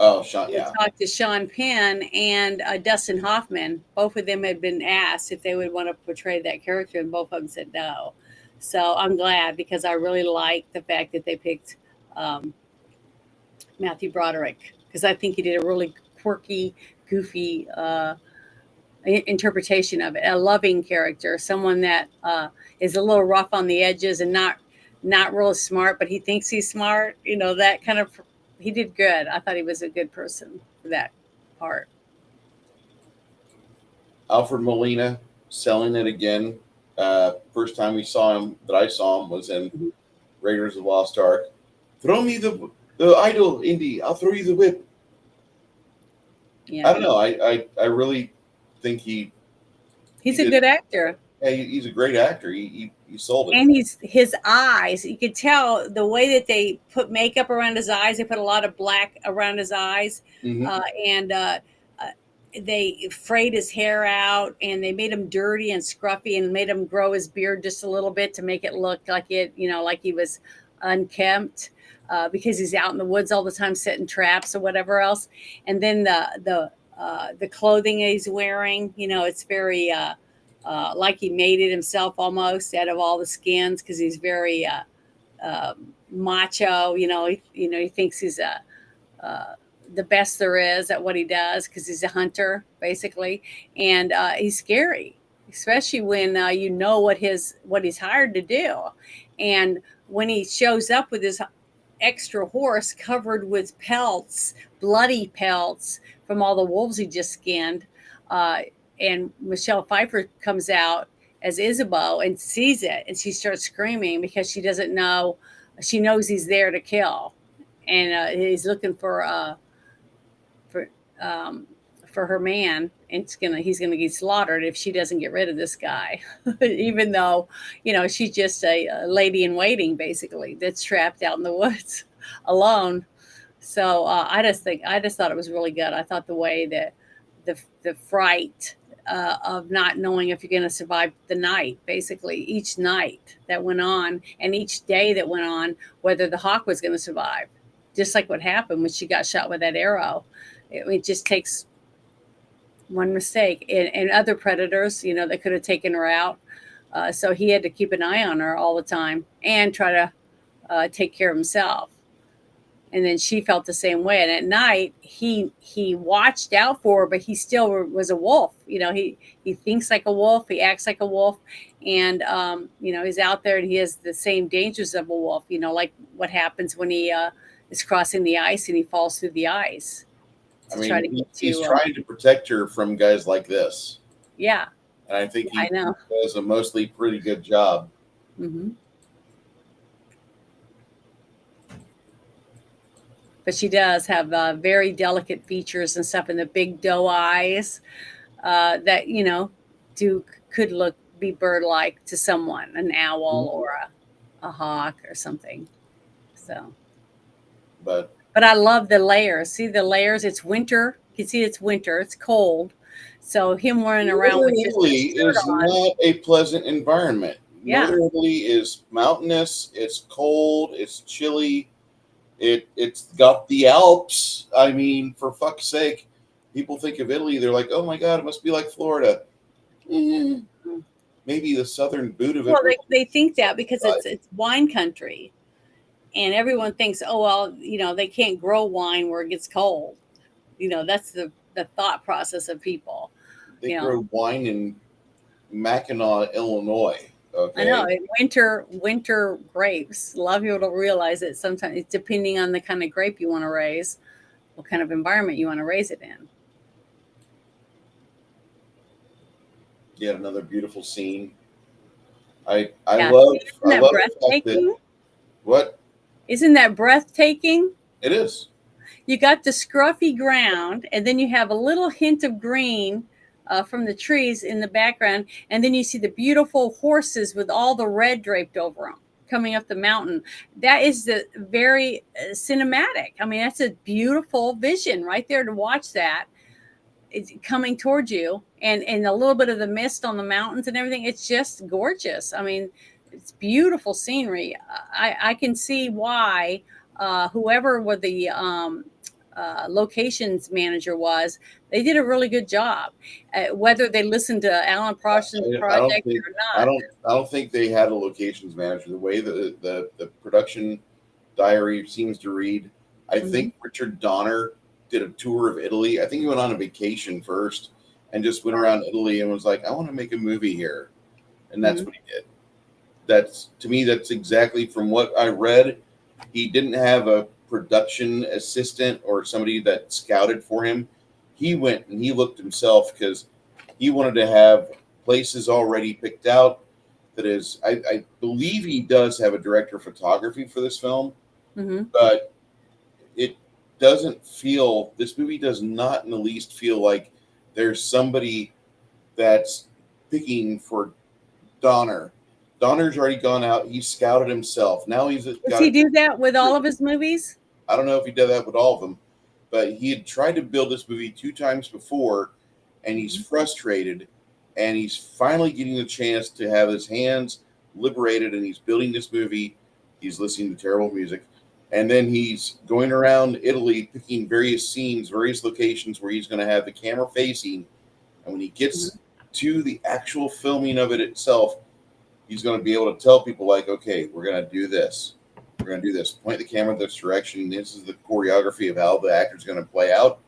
Oh, Sean, yeah. We talked to Sean Penn and Dustin Hoffman. Both of them had been asked if they would want to portray that character, and both of them said no. So I'm glad because I really like the fact that they picked Matthew Broderick because I think he did a really quirky, goofy interpretation of it. A loving character, someone that is a little rough on the edges and not real smart, but he thinks he's smart. That kind of, he did good. I thought he was a good person for that part. Alfred Molina selling it again. First time I saw him was in Raiders of the Lost Ark. Throw me the idol, Indy. I'll throw you the whip. Yeah. I don't know. I really think he's a good actor. Yeah, he's a great actor. He sold it. And his eyes, you could tell the way that they put makeup around his eyes. They put a lot of black around his eyes, and they frayed his hair out, and they made him dirty and scruffy, and made him grow his beard just a little bit to make it look like like he was unkempt, because he's out in the woods all the time setting traps or whatever else. And then the clothing he's wearing, it's very like he made it himself almost out of all the skins because he's very macho. He thinks he's the best there is at what he does because he's a hunter basically, and he's scary, especially when what he's hired to do. And when he shows up with his extra horse covered with pelts, bloody pelts from all the wolves he just skinned, and Michelle Pfeiffer comes out as Isabeau and sees it, and she starts screaming because she doesn't know. She knows he's there to kill, and he's looking for her man, and he's gonna get slaughtered if she doesn't get rid of this guy. Even though she's just a lady in waiting basically that's trapped out in the woods alone. So I just thought it was really good. I thought the way that the fright of not knowing if you're going to survive the night, basically each night that went on and each day that went on, whether the hawk was going to survive, just like what happened when she got shot with that arrow. It just takes one mistake, and other predators, that could have taken her out. So he had to keep an eye on her all the time and try to take care of himself. And then she felt the same way. And at night, he watched out for her, but he still was a wolf. He thinks like a wolf, he acts like a wolf, and he's out there and he has the same dangers of a wolf. Like what happens when he is crossing the ice and he falls through the ice. He's trying to protect her from guys like this. Yeah. And I think I know. does a mostly pretty good job. Mm-hmm. But she does have very delicate features and stuff, and the big doe eyes that could be bird-like to someone, an owl or a hawk or something. So, but I love the layers. See the layers? It's winter. You can see it's winter. It's cold. So him running around with Italy is not a pleasant environment. Yeah. Northern Italy is mountainous. It's cold. It's chilly. It's got the Alps. I mean, for fuck's sake, people think of Italy, they're like, oh my God, it must be like Florida. Maybe the southern boot of it. Well, they think that because it's wine country. And everyone thinks, oh, well, they can't grow wine where it gets cold. That's the thought process of people. They grow wine in Mackinac, Illinois. Okay. I know. Winter grapes. A lot of people don't realize it. Sometimes it's depending on the kind of grape you want to raise, what kind of environment you want to raise it in. Yet another beautiful scene. I love breathtaking. What? Isn't that breathtaking? It is. You got the scruffy ground, and then you have a little hint of green from the trees in the background, and then you see the beautiful horses with all the red draped over them coming up the mountain. That is the very cinematic. I mean, that's a beautiful vision right there to watch that. It's coming towards you, and a little bit of the mist on the mountains and everything. It's just gorgeous. I mean, it's beautiful scenery. I can see why whoever were the locations manager was, they did a really good job. Whether they listened to Alan Parsons' project or not, I don't think they had a locations manager. The way the production diary seems to read, I think Richard Donner did a tour of Italy. I think he went on a vacation first and just went around Italy and was like, I want to make a movie here, and that's what he did. To me, that's exactly from what I read. He didn't have a production assistant or somebody that scouted for him. He went and he looked himself because he wanted to have places already picked out. That is, I believe he does have a director of photography for this film, but it doesn't feel, this movie does not in the least feel like there's somebody that's picking for Donner. Donner's already gone out. He's scouted himself. Now does he do that with all of his movies? I don't know if he did that with all of them, but he had tried to build this movie 2 times before, and he's frustrated, and he's finally getting the chance to have his hands liberated, and he's building this movie. He's listening to terrible music, and then he's going around Italy picking various scenes, various locations where he's going to have the camera facing, and when he gets to the actual filming of it itself, he's going to be able to tell people like, okay, we're going to do this. We're going to do this. Point the camera this direction. This is the choreography of how the actor's going to play out.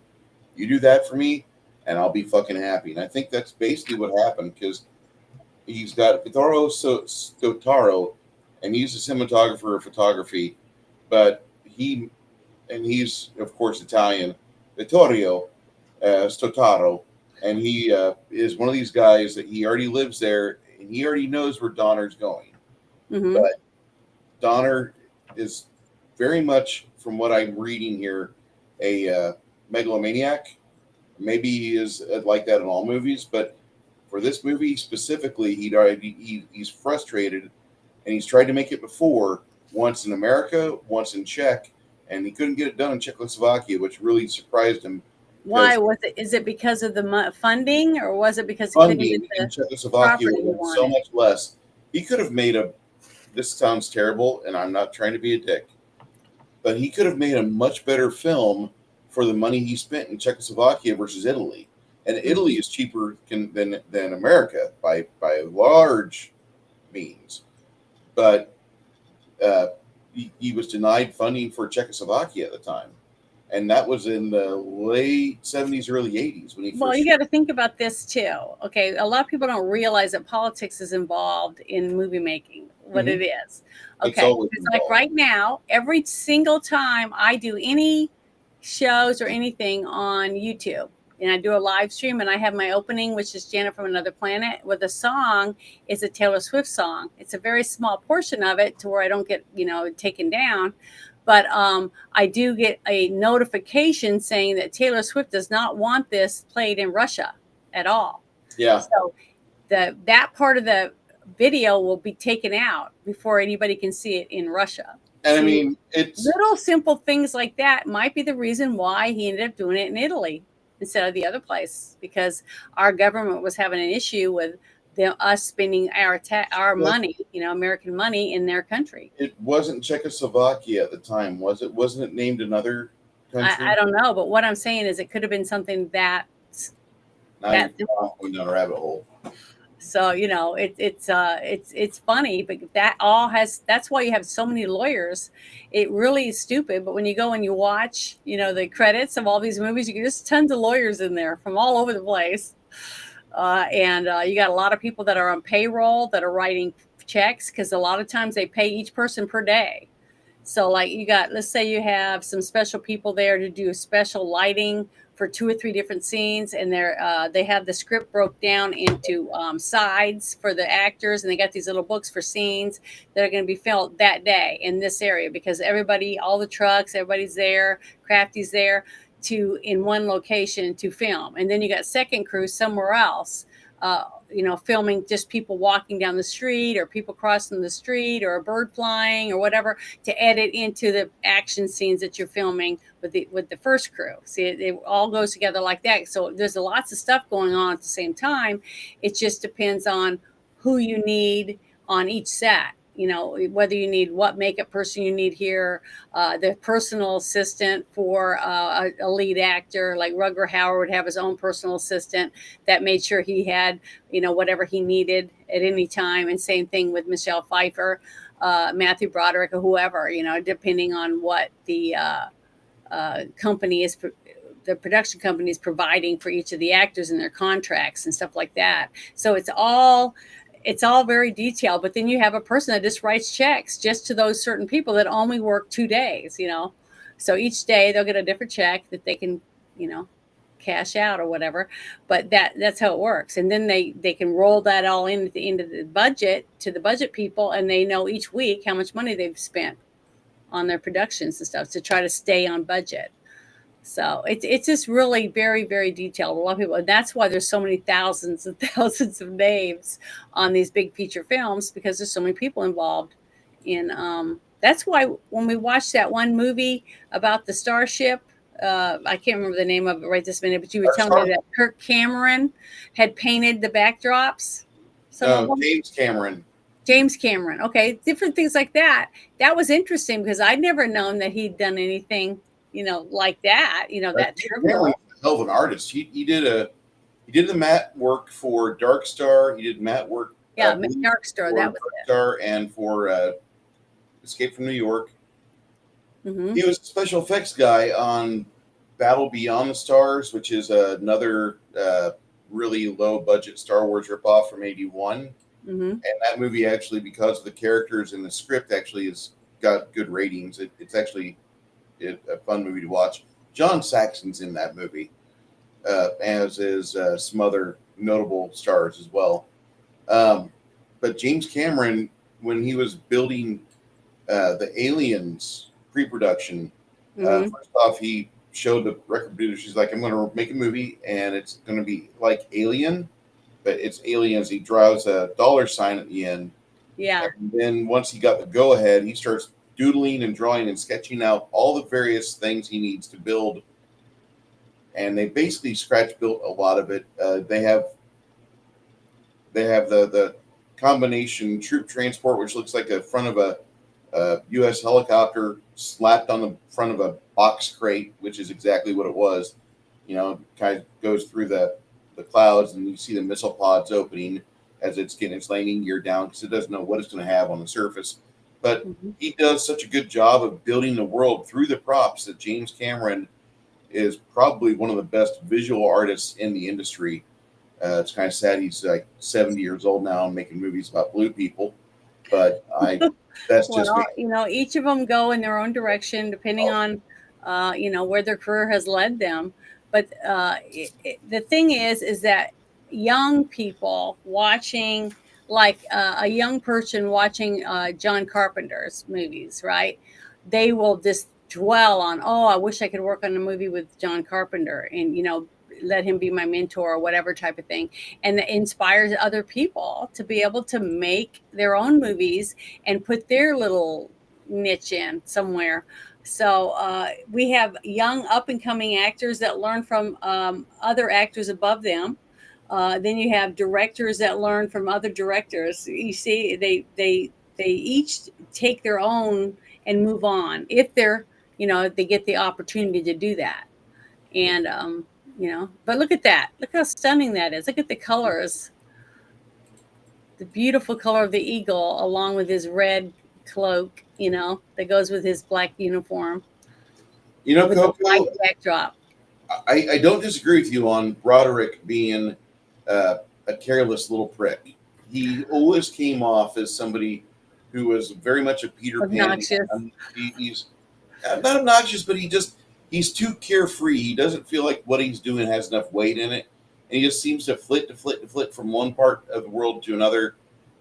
You do that for me, and I'll be fucking happy. And I think that's basically what happened because he's got Vittorio Stotaro, and he's a cinematographer of photography, but he's, of course, Italian. Vittorio Stotaro, and he is one of these guys that he already lives there, and he already knows where Donner's going. But Donner is very much, from what I'm reading here, a megalomaniac. Maybe he is like that in all movies, but for this movie specifically, he's frustrated, and he's tried to make it before, once in America, once in Czech, and he couldn't get it done in Czechoslovakia, which really surprised him. Why was it? Is it because of the funding, or was it because he couldn't get Funding in the Czechoslovakia property he was so wanted? much less. He could have made a. This sounds terrible, and I'm not trying to be a dick, but he could have made a much better film for the money he spent in Czechoslovakia versus Italy. And Italy is cheaper than America by large means. But he was denied funding for Czechoslovakia at the time. And that was in the late 70s, early 80s when he first. Well, you got to think about this too. Okay, a lot of people don't realize that politics is involved in movie making. What it is. Okay, it's like right now, every single time I do any shows or anything on YouTube, and I do a live stream, and I have my opening, which is Janet from Another Planet, with a song. It's a Taylor Swift song. It's a very small portion of it to where I don't get taken down. But I do get a notification saying that Taylor Swift does not want this played in Russia at all. Yeah. So that part of the video will be taken out before anybody can see it in Russia. And I mean, it's little simple things like that might be the reason why he ended up doing it in Italy instead of the other place, because our government was having an issue with us spending our money, American money in their country. It wasn't Czechoslovakia at the time, was it? Wasn't it named another country? I don't know, but what I'm saying is it could have been something that going down a rabbit hole. So it's funny, but that's why you have so many lawyers. It really is stupid, but when you go and you watch, the credits of all these movies, you get just tons of lawyers in there from all over the place. And you got a lot of people that are on payroll that are writing checks, because a lot of times they pay each person per day. So like let's say you have some special people there to do special lighting for 2 or 3 different scenes, and they have the script broke down into sides for the actors, and they got these little books for scenes that are going to be filmed that day in this area, because all the trucks, everybody's there, Crafty's there in one location to film. And then you got second crew somewhere else, filming just people walking down the street, or people crossing the street, or a bird flying, or whatever, to edit into the action scenes that you're filming with the first crew. See, it all goes together like that. So there's lots of stuff going on at the same time. It just depends on who you need on each set. Whether you need what makeup person you need here, the personal assistant for a lead actor, like Rutger Hauer would have his own personal assistant that made sure he had, whatever he needed at any time. And same thing with Michelle Pfeiffer, Matthew Broderick, or whoever, depending on what the company is, the production company is providing for each of the actors in their contracts and stuff like that. So it's all very detailed, but then you have a person that just writes checks just to those certain people that only work 2 days, so each day they'll get a different check that they can, cash out or whatever, but that's how it works. And then they can roll that all into the budget to the budget people, and they know each week how much money they've spent on their productions and stuff to try to stay on budget. So it's just really very, very detailed. A lot of people, and that's why there's so many thousands and thousands of names on these big feature films, because there's so many people involved in. That's why when we watched that one movie about the starship, I can't remember the name of it right this minute, but you were telling me that Kirk Cameron had painted the backdrops. James Cameron. Okay, different things like that. That was interesting, because I'd never known that he'd done anything, like that. That trivial. He's a hell of an artist. He did the matte work for Dark Star. He did matte work. Yeah, Dark Star. That was Dark Star, and for Escape from New York. Mm-hmm. He was a special effects guy on Battle Beyond the Stars, which is another really low budget Star Wars ripoff from '81. Mm-hmm. And that movie actually, because of the characters and the script, actually has got good ratings. It's actually a fun movie to watch. John Saxon's in that movie, as is some other notable stars as well. But James Cameron, when he was building the Aliens pre-production, first off, he showed the record producer, she's like, I'm going to make a movie, and it's going to be like Alien, but it's aliens. He draws a $ sign at the end. Yeah. And then once he got the go-ahead, he starts doodling and drawing and sketching out all the various things he needs to build. And they basically scratch built a lot of it. They have the combination troop transport, which looks like the front of a U.S. helicopter slapped on the front of a box crate, which is exactly what it was. Kind of goes through the clouds, and you see the missile pods opening as it's getting its landing gear down because it doesn't know what it's going to have on the surface. But he does such a good job of building the world through the props that James Cameron is probably one of the best visual artists in the industry. It's kind of sad he's like 70 years old now and making movies about blue people, but that's just well, each of them go in their own direction depending on where their career has led them. But the thing is that young people watching, like a young person watching John Carpenter's movies, right? They will just dwell on, oh, I wish I could work on a movie with John Carpenter, and let him be my mentor or whatever type of thing. And it inspires other people to be able to make their own movies and put their little niche in somewhere. So we have young up and coming actors that learn from other actors above them. Then you have directors that learn from other directors. You see, they each take their own and move on if they get the opportunity to do that. And but look at that. Look how stunning that is. Look at the colors. The beautiful color of the eagle along with his red cloak, that goes with his black uniform. With Coco, the white backdrop. I don't disagree with you on Broderick being a careless little prick. He always came off as somebody who was very much a Peter Obnoxious. Pan. He's not obnoxious, but he's too carefree. He doesn't feel like what he's doing has enough weight in it, and he just seems to flit from one part of the world to another.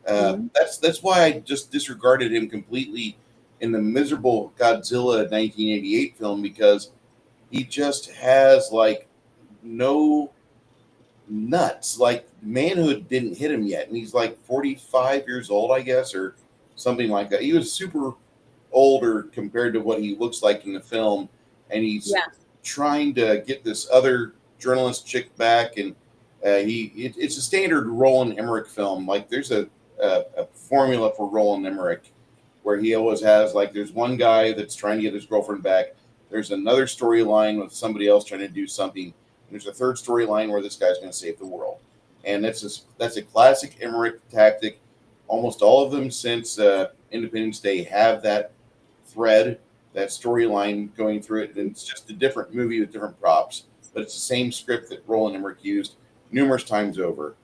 That's why I just disregarded him completely in the miserable Godzilla 1988 film, because he just has like no nuts. Like manhood didn't hit him yet, and he's like 45 years old, I guess, or something like that. He was super older compared to what he looks like in the film, and he's trying to get this other journalist chick back, and it's a standard Roland Emmerich film. Like there's a formula for Roland Emmerich where he always has, like, there's one guy that's trying to get his girlfriend back, there's another storyline with somebody else trying to do something, and there's a third storyline where this guy's going to save the world. And that's a classic Emmerich tactic. Almost all of them since Independence Day have that thread, that storyline going through it, and it's just a different movie with different props, but it's the same script that Roland Emmerich used numerous times over.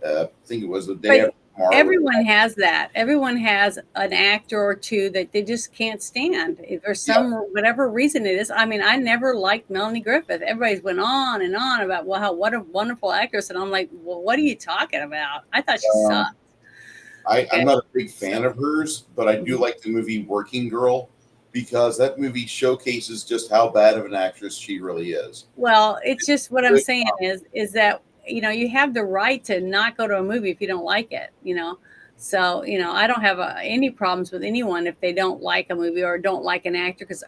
I think it was the day after tomorrow. Everyone has that. Everyone has an actor or two that they just can't stand for some whatever reason it is. I mean, I never liked Melanie Griffith. Everybody's went on and on about what a wonderful actress, and I'm like, well, what are you talking about? I thought she sucked. I'm not a big fan of hers, but I do like the movie Working Girl, because that movie showcases just how bad of an actress she really is. Well, it's just what I'm saying is that, you have the right to not go to a movie if you don't like it, So, I don't have any problems with anyone if they don't like a movie or don't like an actor, because,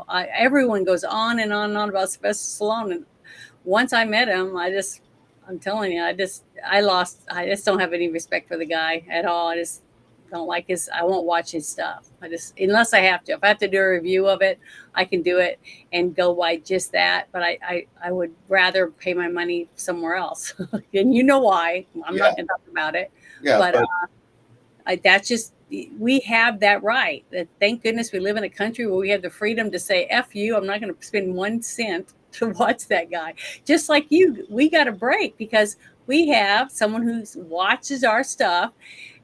everyone goes on and on and on about Sylvester Stallone. And once I met him, I'm telling you, I just don't have any respect for the guy at all. I just don't like I won't watch his stuff. Unless I have to. If I have to do a review of it, I can do it and go by just that. But I would rather pay my money somewhere else. And you know why. I'm not going to talk about it. Yeah, but that's just, we have that right. Thank goodness we live in a country where we have the freedom to say, F you, I'm not going to spend 1 cent to watch that guy. Just like you, we got a break because we have someone who watches our stuff.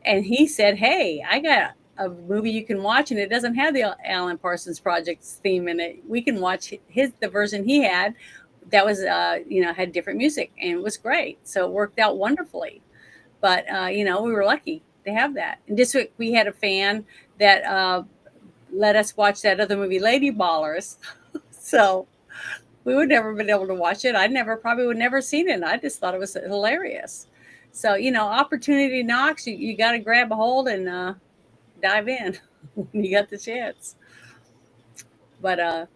And he said, hey, I got a movie you can watch, and it doesn't have the Alan Parsons Project's theme in it. We can watch the version he had that was, had different music, and it was great. So it worked out wonderfully. But, we were lucky to have that. And this week we had a fan that let us watch that other movie, Lady Ballers. So we would never been able to watch it. Probably would never seen it. I just thought it was hilarious. So, opportunity knocks, you got to grab a hold and dive in when you got the chance. But I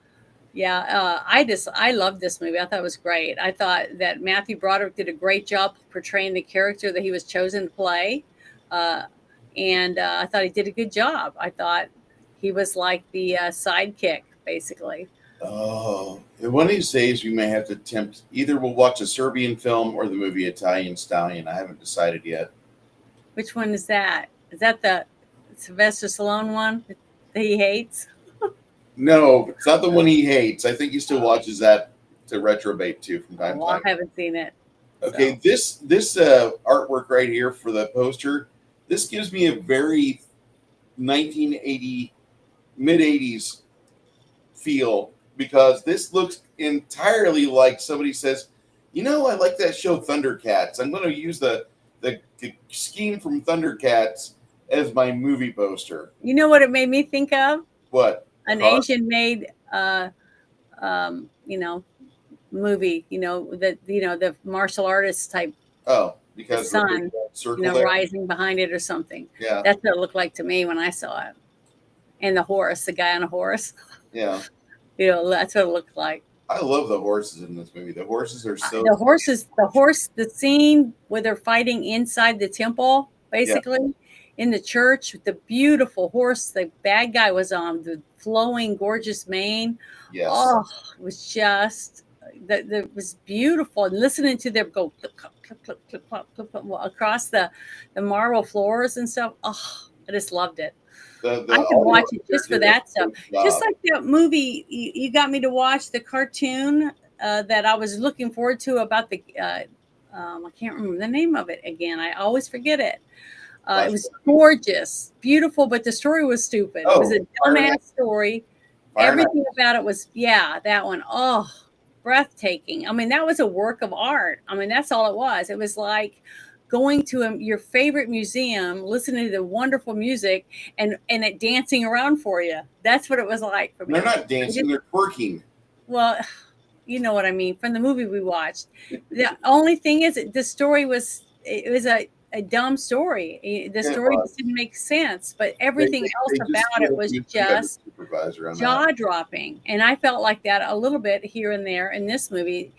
love this movie. I thought it was great. I thought that Matthew Broderick did a great job portraying the character that he was chosen to play, uh, and I thought he did a good job. I thought he was like the sidekick, basically. Oh, one of these days we may have to attempt. Either we'll watch a Serbian film or the movie Italian Stallion. I haven't decided yet. Which one is that? Is that the Sylvester Stallone one that he hates? No, it's not the one he hates. I think he still watches that to retrobate to from time to Well, I time. haven't seen it. Okay, So. this artwork right here for the poster, this gives me a very 1980 mid 80s feel because this looks entirely like somebody says, you know, I like that show Thundercats. I'm going to use the scheme from Thundercats as my movie poster. You know what it made me think of? What? An Car? Asian made, movie. The martial artist type. Oh, The because sun, the big circle there. rising behind it or something. Yeah, That's what it looked like to me when I saw it. And the horse, the guy on a horse. yeah. That's what it looked like. I love the horses in this movie. The horses are so. The scene where they're fighting inside the temple, basically, in the church, with the beautiful horse the bad guy was on, the flowing, gorgeous mane. Yes. Oh, it was just, it was beautiful. And listening to them go clip, clip, clip, clip, clip, clip, clip, clip, across the marble floors and stuff. Oh, I just loved it. I could watch it just for that stuff. Just like that movie you got me to watch, the cartoon that I was looking forward to about the I can't remember the name of it again. I always forget it. It was gorgeous, beautiful, but the story was stupid. It was a dumbass story. Everything about it was, that one. Oh, breathtaking. I mean, that was a work of art. I mean, that's all it was. It was like going to your favorite museum, listening to the wonderful music, and it dancing around for you. That's what it was like for me. They're not dancing; they're twerking. Well, you know what I mean. From the movie we watched, the only thing is, the story was a dumb story. The story just didn't make sense, but everything else about it was just jaw dropping. And I felt like that a little bit here and there in this movie.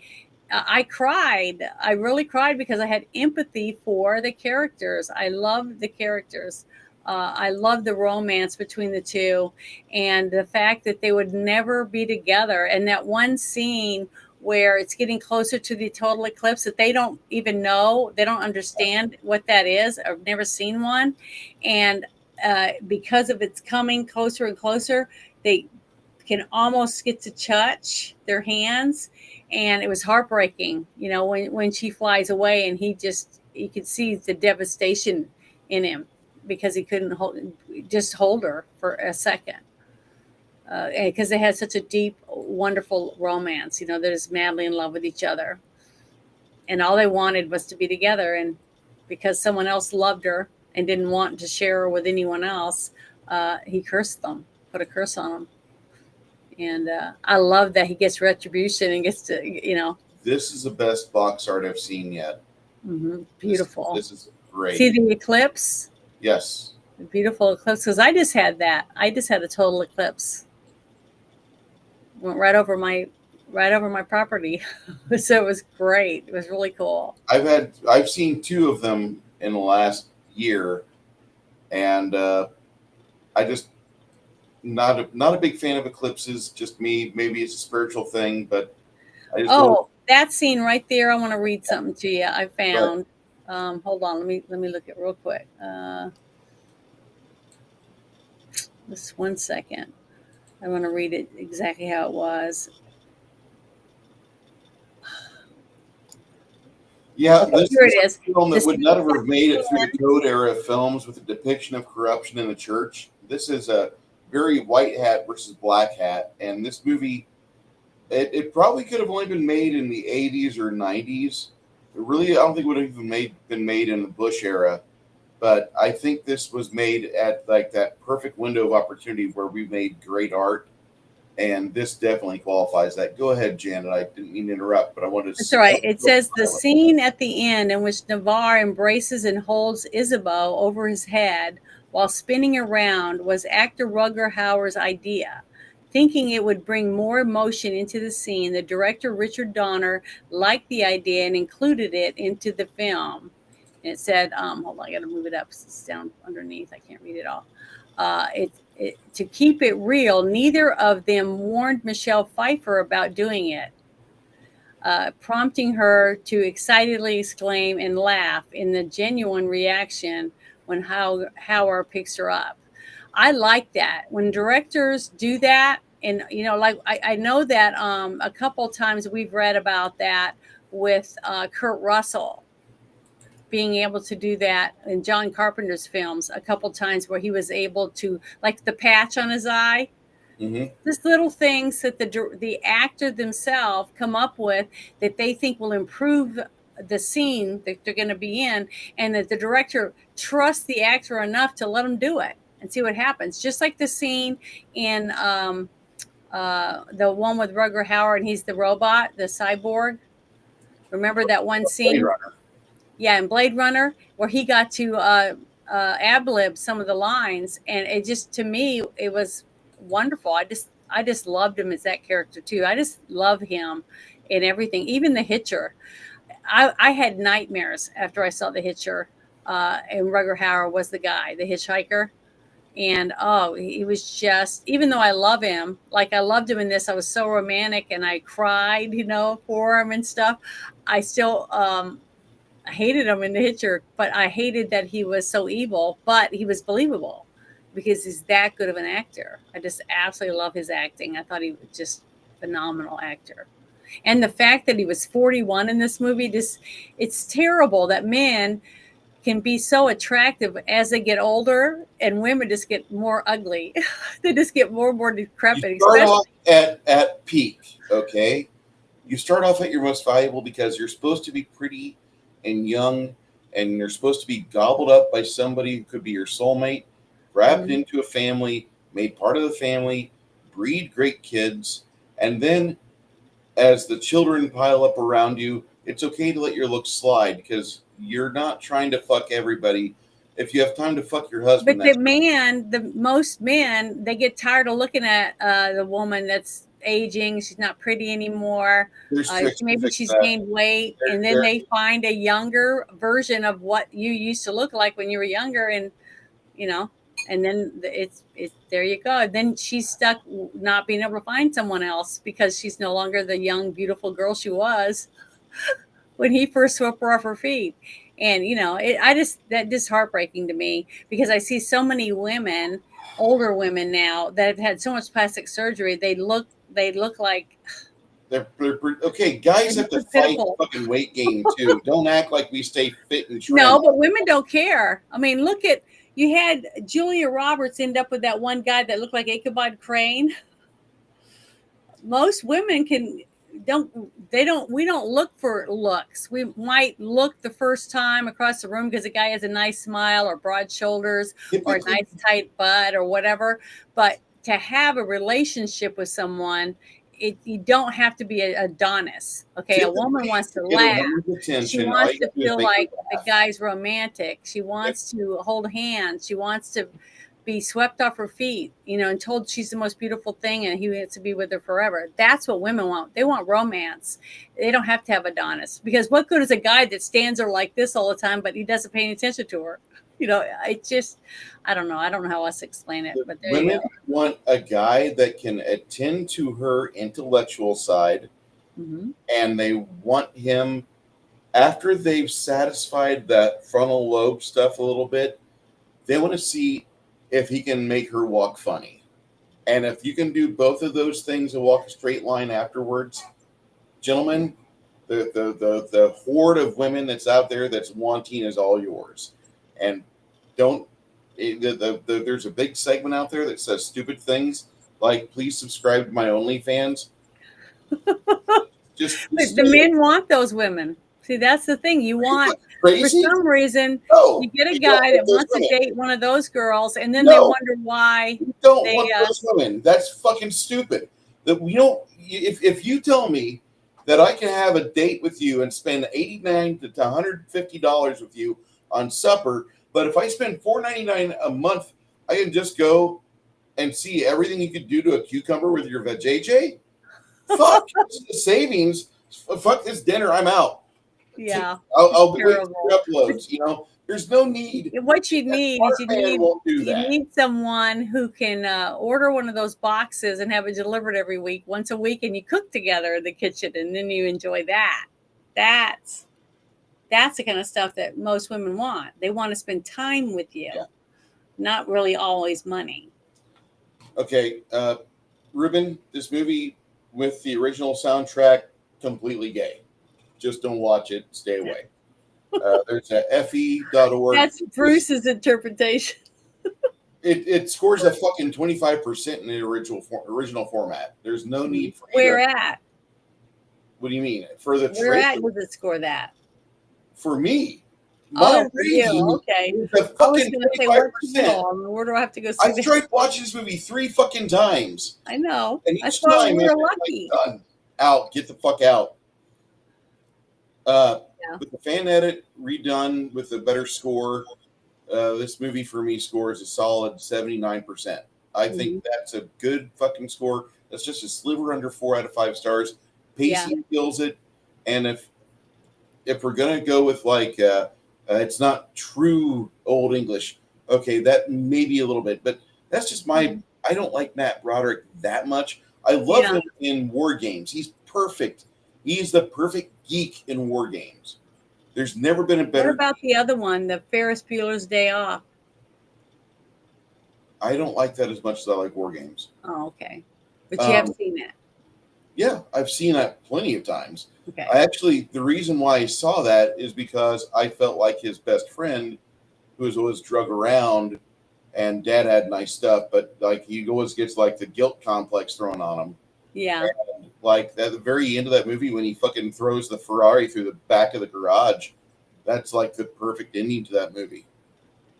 I cried. I really cried because I had empathy for the characters. I loved the characters. I loved the romance between the two and the fact that they would never be together. And that one scene where it's getting closer to the total eclipse that they don't even know, they don't understand what that is. I've never seen one. And because of it's coming closer and closer, they can almost get to touch their hands. And it was heartbreaking, when she flies away and you could see the devastation in him because he couldn't hold her for a second. Because they had such a deep, wonderful romance. They're just madly in love with each other. And all they wanted was to be together. And because someone else loved her and didn't want to share her with anyone else, he cursed them, put a curse on them. And I love that he gets retribution and gets to, This is the best box art I've seen yet. Mm-hmm. Beautiful. This is great. See the eclipse? Yes. The beautiful eclipse. Because I just had that. I just had a total eclipse. Went right over my property. So it was great. It was really cool. I've seen two of them in the last year, and I just not a big fan of eclipses. Just me. Maybe it's a spiritual thing, but I just that scene right there. I want to read something to you. I found. Hold on. Let me look at it real quick. Just 1 second. I want to read it exactly how it was. Yeah, okay, here it is. A film that would never have made it through the Code era of films with a depiction of corruption in the church. This is a very white hat versus black hat, and this movie, it probably could have only been made in the 80s or 90s. It really, I don't think it would have even been made in the Bush era. But I think this was made at like that perfect window of opportunity where we made great art, and this definitely qualifies that. Go ahead, Janet. I didn't mean to interrupt, but I wanted to. That's all right. It says the scene at the end in which Navarre embraces and holds Isabeau over his head while spinning around was actor Rutger Hauer's idea. Thinking it would bring more emotion into the scene, the director Richard Donner liked the idea and included it into the film. And it said, hold on, I got to move it up. It's down underneath. I can't read it all. To keep it real, neither of them warned Michelle Pfeiffer about doing it, prompting her to excitedly exclaim and laugh in the genuine reaction when Hauer picks her up. I like that when directors do that. And, like I know that a couple times we've read about that with Kurt Russell being able to do that in John Carpenter's films a couple times where he was able to, like the patch on his eye, just little things that the actor themselves come up with that they think will improve the scene that they're going to be in, and that the director trusts the actor enough to let them do it and see what happens. Just like the scene in the one with Rutger Hauer, and he's the robot, the cyborg. Remember that one scene? Yeah, in Blade Runner, where he got to ad-lib some of the lines, and it just, to me, it was wonderful. I just loved him as that character too. I just love him in everything, even the Hitcher. I had nightmares after I saw the Hitcher, and Rutger Hauer was the guy, the hitchhiker. And he was just, even though I love him, like I loved him in this, I was so romantic and I cried, for him and stuff. I still I hated him in the Hitcher, but I hated that he was so evil, but he was believable because he's that good of an actor. I just absolutely love his acting. I thought he was just phenomenal actor. And the fact that he was 41 in this movie, it's terrible that men can be so attractive as they get older, and women just get more ugly. They just get more and more decrepit. You start off at peak, okay? You start off at your most valuable because you're supposed to be pretty and young, and you're supposed to be gobbled up by somebody who could be your soulmate, wrapped into a family, made part of the family, breed great kids, and then as the children pile up around you, it's okay to let your looks slide because you're not trying to fuck everybody. If you have time to fuck your husband, but most men, they get tired of looking at the woman that's aging. She's not pretty anymore. Maybe she's gained weight, and then they find a younger version of what you used to look like when you were younger, and and then it's there you go. And then she's stuck not being able to find someone else because she's no longer the young, beautiful girl she was when he first swept her off her feet. And that just heartbreaking to me because I see so many women, older women now, that have had so much plastic surgery. They look like they're okay. Guys have to fight fucking weight gain too. Don't act like we stay fit and trim. No, but women don't care. I mean, look at, you had Julia Roberts end up with that one guy that looked like Ichabod Crane. Most women we don't look for looks. We might look the first time across the room because the guy has a nice smile or broad shoulders or a nice tight butt or whatever. But to have a relationship with someone, you don't have to be an Adonis. Okay, a woman wants to laugh. She wants to feel like the guy's romantic. She wants to hold hands. She wants to be swept off her feet, and told she's the most beautiful thing and he wants to be with her forever. That's what women want. They want romance. They don't have to have Adonis, because what good is a guy that stands there like this all the time, but he doesn't pay any attention to her? I don't know. I don't know how else to explain it. But women want a guy that can attend to her intellectual side, and they want him, after they've satisfied that frontal lobe stuff a little bit, they want to see if he can make her walk funny. And if you can do both of those things and walk a straight line afterwards, gentlemen, the horde of women that's out there that's wanting is all yours. And there's a big segment out there that says stupid things like, please subscribe to my OnlyFans. The men want those women. See, that's the thing. You want, for some reason, you get a guy that wants to date one of those girls, and then they wonder why you don't want those women. That's fucking stupid. That we don't. If you tell me that I can have a date with you and spend $89 to $150 with you on supper, but if I spend $4.99 a month, I can just go and see everything you could do to a cucumber with your vajayjay, fuck the savings. Fuck this dinner. I'm out. Yeah. I'll wait terrible. for uploads. There's no need. What you need is Smart man won't do that. need someone who can order one of those boxes and have it delivered every week, once a week, and you cook together in the kitchen, and then you enjoy that. That's the kind of stuff that most women want. They want to spend time with you, not really always money. Okay, Ruben, this movie with the original soundtrack, completely gay. Just don't watch it. Stay away. There's a fe.org. That's Bruce's interpretation. It scores a fucking 25% in the original format. There's no need for Where at? What do you mean? For the Where at does it score that? For me. My rating okay. Is a fucking 25%. Where do I have to go see I've tried watching this movie 3 fucking times. I know. And I thought we were lucky. Like, done. Out. Get the fuck out. With the fan edit redone with a better score, this movie for me scores a solid 79%. I think that's a good fucking score. That's just a sliver under 4 out of 5 stars. Pacing kills it. And if we're gonna go with like it's not true old English, okay, that may be a little bit, but that's just my I don't like Matt Broderick that much. I love him in War Games. He's perfect. He's the perfect geek in War Games. There's never been a better. What about the other one, the Ferris Bueller's Day Off? I don't like that as much as I like War Games. Oh, okay. But you have seen that. Yeah, I've seen that plenty of times. Okay. The reason why I saw that is because I felt like his best friend, who was always drug around, and dad had nice stuff, but like he always gets like the guilt complex thrown on him. Yeah. And, like at the very end of that movie when he fucking throws the Ferrari through the back of the garage, that's like the perfect ending to that movie.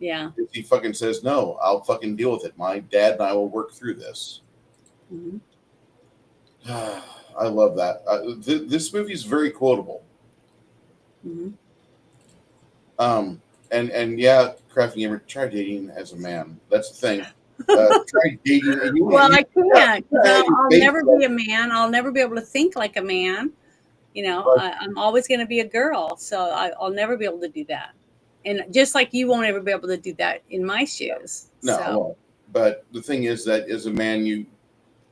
Yeah. If he fucking says, no, I'll fucking deal with it. My dad and I will work through this. Mm-hmm. I love that. This movie is very quotable. Mm-hmm. And yeah, Crafty Gamer, try dating as a man. That's the thing. Try dating. I can't. I'll never be a man. I'll never be able to think like a man. I'm always going to be a girl. So I'll never be able to do that. And just like you won't ever be able to do that in my shoes. No, I won't. But the thing is that as a man, you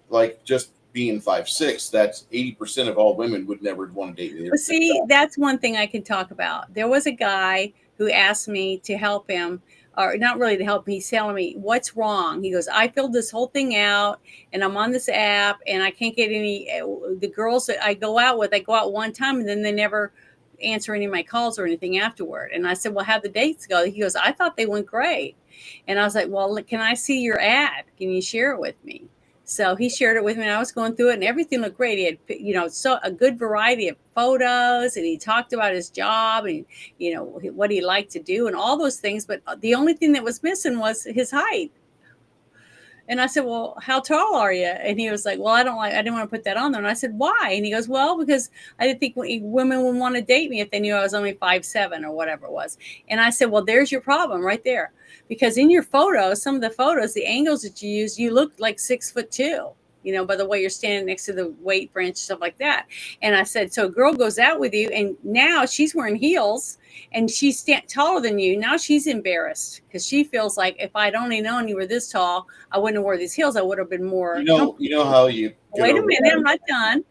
like just being 5'6", that's 80% of all women would never want to date you. But see, that's one thing I can talk about. There was a guy who asked me to help him, or not really to help me. He's telling me, what's wrong? He goes, I filled this whole thing out and I'm on this app and I can't get the girls that I go out with, I go out one time and then they never answer any of my calls or anything afterward. And I said, well, how'd the dates go? He goes, I thought they went great. And I was like, well, can I see your ad? Can you share it with me? So he shared it with me and I was going through it and everything looked great. He had, so a good variety of photos and he talked about his job and, what he liked to do and all those things. But the only thing that was missing was his height. And I said, well, how tall are you? And he was like, well, I didn't want to put that on there. And I said, why? And he goes, well, because I didn't think women would want to date me if they knew I was only 5'7" or whatever it was. And I said, well, there's your problem right there. Because in your photos, some of the photos, the angles that you use, you look like 6'2", by the way you're standing next to the weight branch, stuff like that. And I said, so a girl goes out with you and now she's wearing heels and she's taller than you. Now she's embarrassed because she feels like if I'd only known you were this tall, I wouldn't have worn these heels. I would have been more. You know how you. Wait a minute, I'm not done.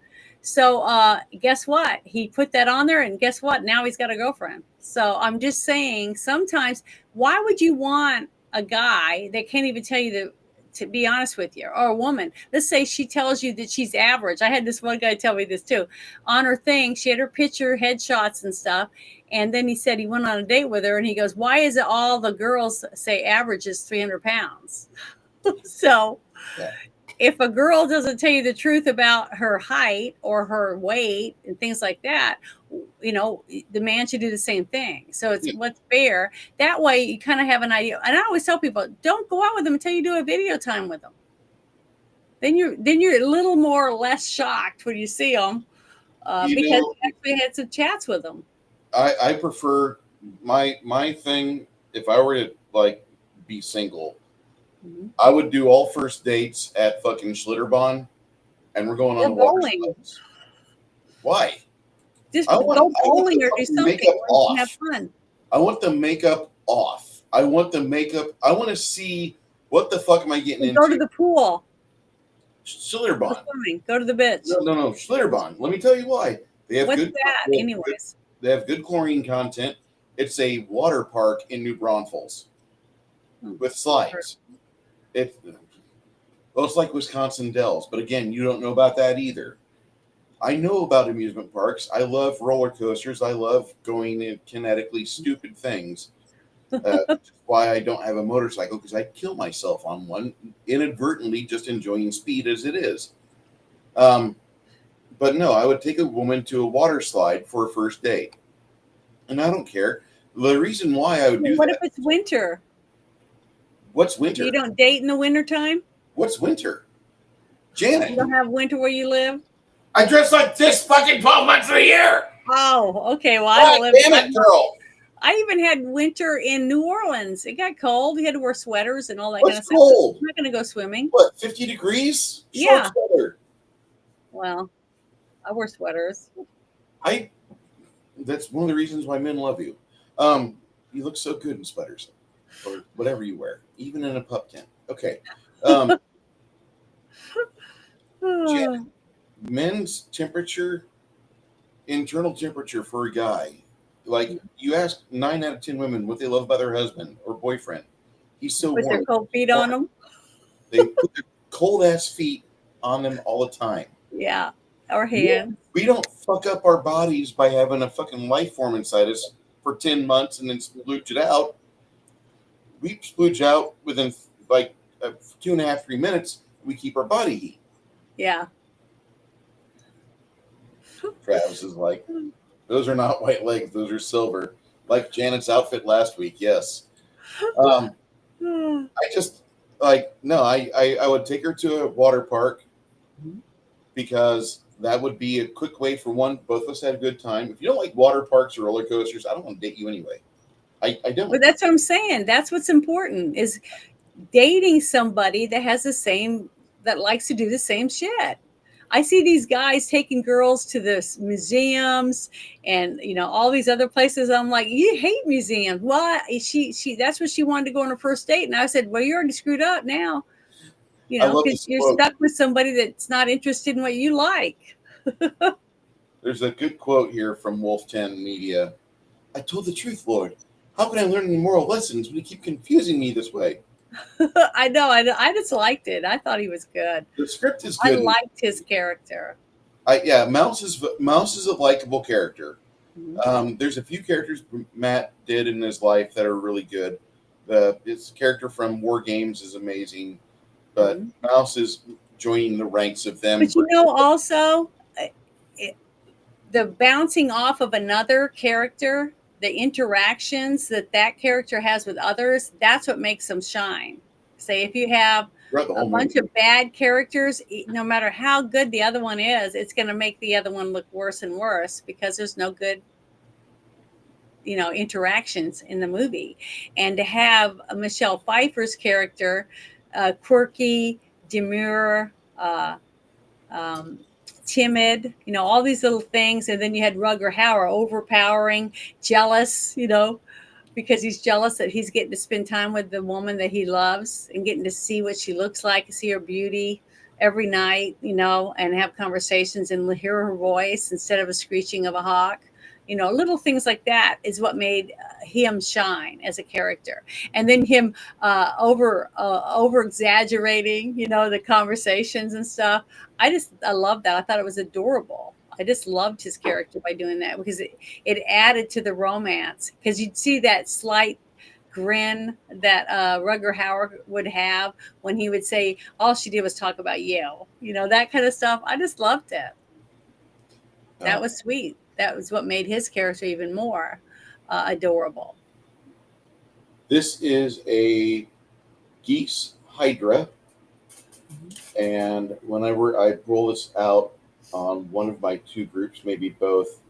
So guess what? He put that on there and guess what? Now he's got a girlfriend. So I'm just saying sometimes why would you want a guy that can't even tell you to be honest with you, or a woman? Let's say she tells you that she's average. I had this one guy tell me this too. On her thing, she had her picture, headshots and stuff. And then he said he went on a date with her and he goes, why is it all the girls say average is 300 pounds? So if a girl doesn't tell you the truth about her height or her weight and things like that, the man should do the same thing. So it's what's fair. That way you kind of have an idea. And I always tell people, don't go out with them until you do a video time with them. Then you're a little more or less shocked when you see them because you actually had some chats with them. I prefer my thing. If I were to like be single, Mhm. I would do all first dates at fucking Schlitterbahn, and we're going on Or the water bowling. slides. Why? Just I go want bowling the or do fucking something makeup where you can have off. fun. I want the makeup off. I want the makeup. I want to see what the fuck am I getting Go to into. the pool. Go Schlitterbahn. swimming. Go to the beach. No. Schlitterbahn. Let me tell you why. They have What's good. that, They have good, anyways? they have good chlorine content. It's a water park in New Braunfels with slides. It well, it's like Wisconsin Dells, but again, you don't know about that either. I know about amusement parks. I love roller coasters. I love going in kinetically stupid things. Which is why I don't have a motorcycle, because I'd kill myself on one inadvertently, just enjoying speed as it is. But no, I would take a woman to a water slide for a first date, and I don't care. The reason why I would do What if that. it's winter? What's You winter? don't date in the wintertime? What's winter? You Janet, don't have winter where you live? I dress like this fucking 12 months of the year. Oh, okay. Well, I God don't live. damn it, girl. I even had winter in New Orleans. It got cold. We had to wear sweaters and all that kind What's of stuff. cold? I'm not going to go swimming. What, 50 degrees? Yeah. Short sweater. Well, I wear sweaters. That's one of the reasons why men love you. You look so good in sweaters or whatever you wear, even in a pup tent. Okay. Janet, men's temperature, internal temperature for a guy, like you ask 9 out of 10 women what they love about their husband or boyfriend. He's so With their warm. cold feet on them. They put their cold ass feet on them all the time. Yeah. Or hands. We don't fuck up our bodies by having a fucking life form inside us for 10 months and then splooge it out. We splooge out within like 2.5, 3 minutes. We keep our body heat. Yeah. Travis is like, those are not white legs, those are silver. Like Janet's outfit last week, yes. I just like no, I would take her to a water park because that would be a quick way for one, both of us had a good time. If you don't like water parks or roller coasters, I don't want to date you anyway. I don't. But that's what I'm saying. That's what's important is dating somebody that has the same, that likes to do the same shit. I see these guys taking girls to the museums and all these other places. I'm like, you hate museums. Why? She that's what she wanted to go on her first date. And I said, well, you're already screwed up now. I love Because this you're quote. stuck with somebody that's not interested in what you like. There's a good quote here from Wolf 10 Media. I told the truth, Lord. How can I learn any moral lessons when you keep confusing me this way? I know. I just liked it. I thought he was good. The script is I good. liked his character. Mouse is a likable character. Mm-hmm. There's a few characters Matt did in his life that are really good. His character from War Games is amazing, but Mouse is joining the ranks of them. But also, the bouncing off of another character, the interactions that character has with others, that's what makes them shine. Say if you have a bunch of bad characters, no matter how good the other one is, it's going to make the other one look worse and worse because there's no good interactions in the movie. And to have Michelle Pfeiffer's character, quirky, demure, timid, all these little things, and then you had Rutger Hauer, overpowering, jealous, because he's jealous that he's getting to spend time with the woman that he loves and getting to see what she looks like, see her beauty every night, and have conversations and hear her voice instead of a screeching of a hawk. Little things like that is what made him shine as a character. And then him over exaggerating, the conversations and stuff. I love that. I thought it was adorable. I just loved his character by doing that because it added to the romance, because you'd see that slight grin that Rutger Hauer would have when he would say, all she did was talk about you, that kind of stuff. I just loved it. That was sweet. That was what made his character even more adorable. This is a geese hydra. And whenever I roll this out on one of my two groups, maybe both,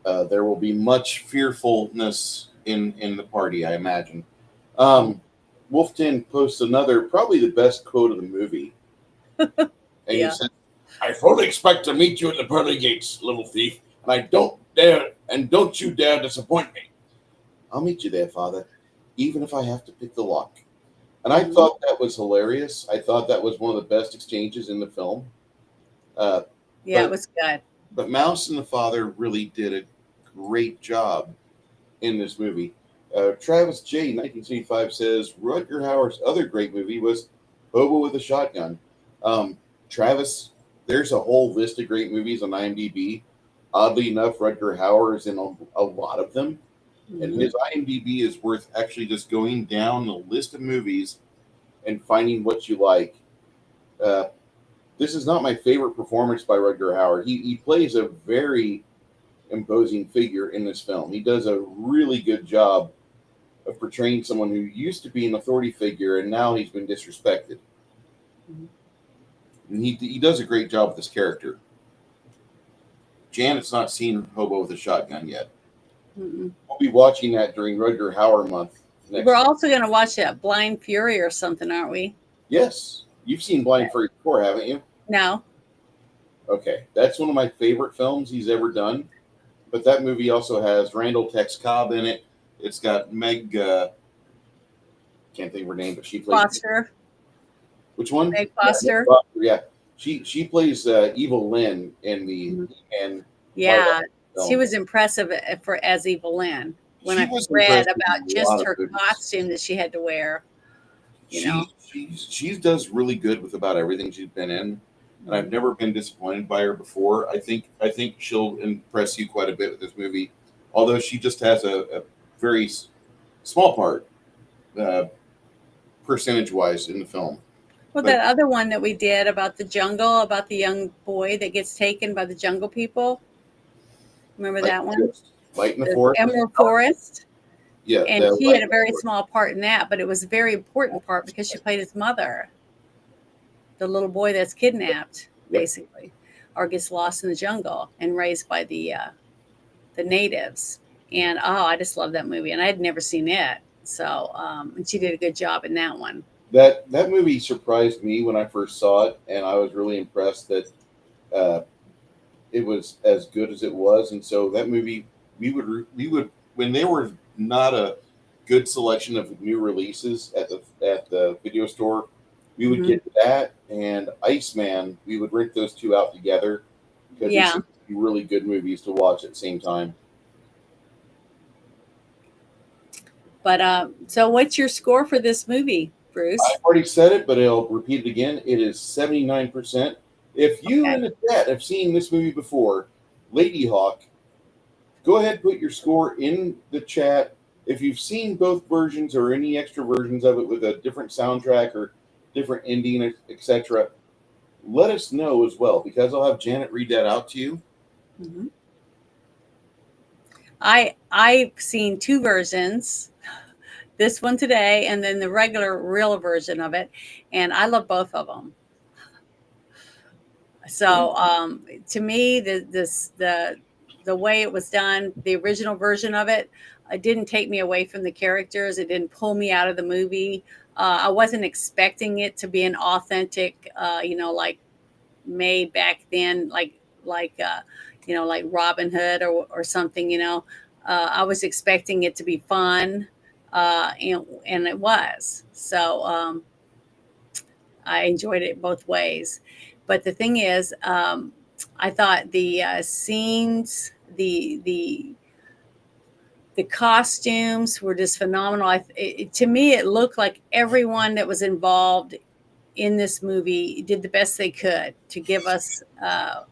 there will be much fearfulness in the party, I imagine. Wolfton posts another, probably the best quote of the movie. And he Yeah. said, "I fully expect to meet you at the pearly gates, little thief, and don't you dare disappoint me. I'll meet you there, Father, even if I have to pick the lock." And I Mhm. thought that was hilarious. I thought that was one of the best exchanges in the film. Uh, Yeah, it but was good. but Mouse and the Father really did a great job in this movie. Travis J. 1975 says Rutger Hauer's other great movie was Hobo with a Shotgun. Travis, there's a whole list of great movies on IMDb. Oddly enough, Rutger Hauer is in a lot of them, and Mhm. his IMDb is worth actually just going down the list of movies and finding what you like. Uh, this is not my favorite performance by Rutger Hauer. He plays a very imposing figure in this film. He does a really good job of portraying someone who used to be an authority figure and now he's been disrespected. Mhm. And he does a great job with this character. Janet's not seen Hobo with a Shotgun yet. Mhm. We'll be watching that during Rutger Hauer month We're next. also going to watch that Blind Fury or something, aren't we? Yes, you've seen Blind Fury before, haven't you? No. Okay, that's one of my favorite films he's ever done. But that movie also has Randall Tex Cobb in it. It's got Meg. Can't think of her name, but she plays. Foster. Which one? Meg Yeah, Meg Foster. Foster, yeah. She plays Evil Lynn in the Mhm. and live Yeah, action she film. was impressive for as Evil Lynn. When She I was read impressive about in a lot just of her movies. costume that she had to wear, you know. She does really good with about everything she's been in, and I've Mhm. never been disappointed by her before. I think she'll impress you quite a bit with this movie, although she just has a very small part, uh, percentage wise, in the film. Well, But that other one that we did about the jungle, about the young boy that gets taken by the jungle people. Remember Light that in the one? Forest, Light in the The Forest, Emerald Forest. yeah, And the she Light had in a the very Forest. small part in that, but it was a very important part because she played his mother, the little boy that's kidnapped, Yep. basically, or gets lost in the jungle and raised by the natives. And oh, I just love that movie, and I had never seen it. So, and she did a good job in that one. That movie surprised me when I first saw it, and I was really impressed that uh, it was as good as it was. And so that movie, we would when they were not a good selection of new releases at the video store, we would Hmm. get that and Iceman. We would rent those two out together because they Yeah, seem to be really good movies to watch at the same time. but so what's your score for this movie, I've Bruce? already said it, but I'll repeat it again. It is 79%. If you Okay. in the chat have seen this movie before, Ladyhawke, go ahead and put your score in the chat. If you've seen both versions or any extra versions of it with a different soundtrack or different ending, etc., let us know as well because I'll have Janet read that out to you. Hmm. I've seen two versions. This one today, and then the regular real version of it, and I love both of them. So to me, the way it was done, the original version of it, it didn't take me away from the characters. It didn't pull me out of the movie. I wasn't expecting it to be an authentic, like made back then, like Robin Hood or something. I was expecting it to be fun, and it was. So I enjoyed it both ways. But the thing is, I thought the scenes, the costumes were just phenomenal. To me, it looked like everyone that was involved in this movie did the best they could to give us a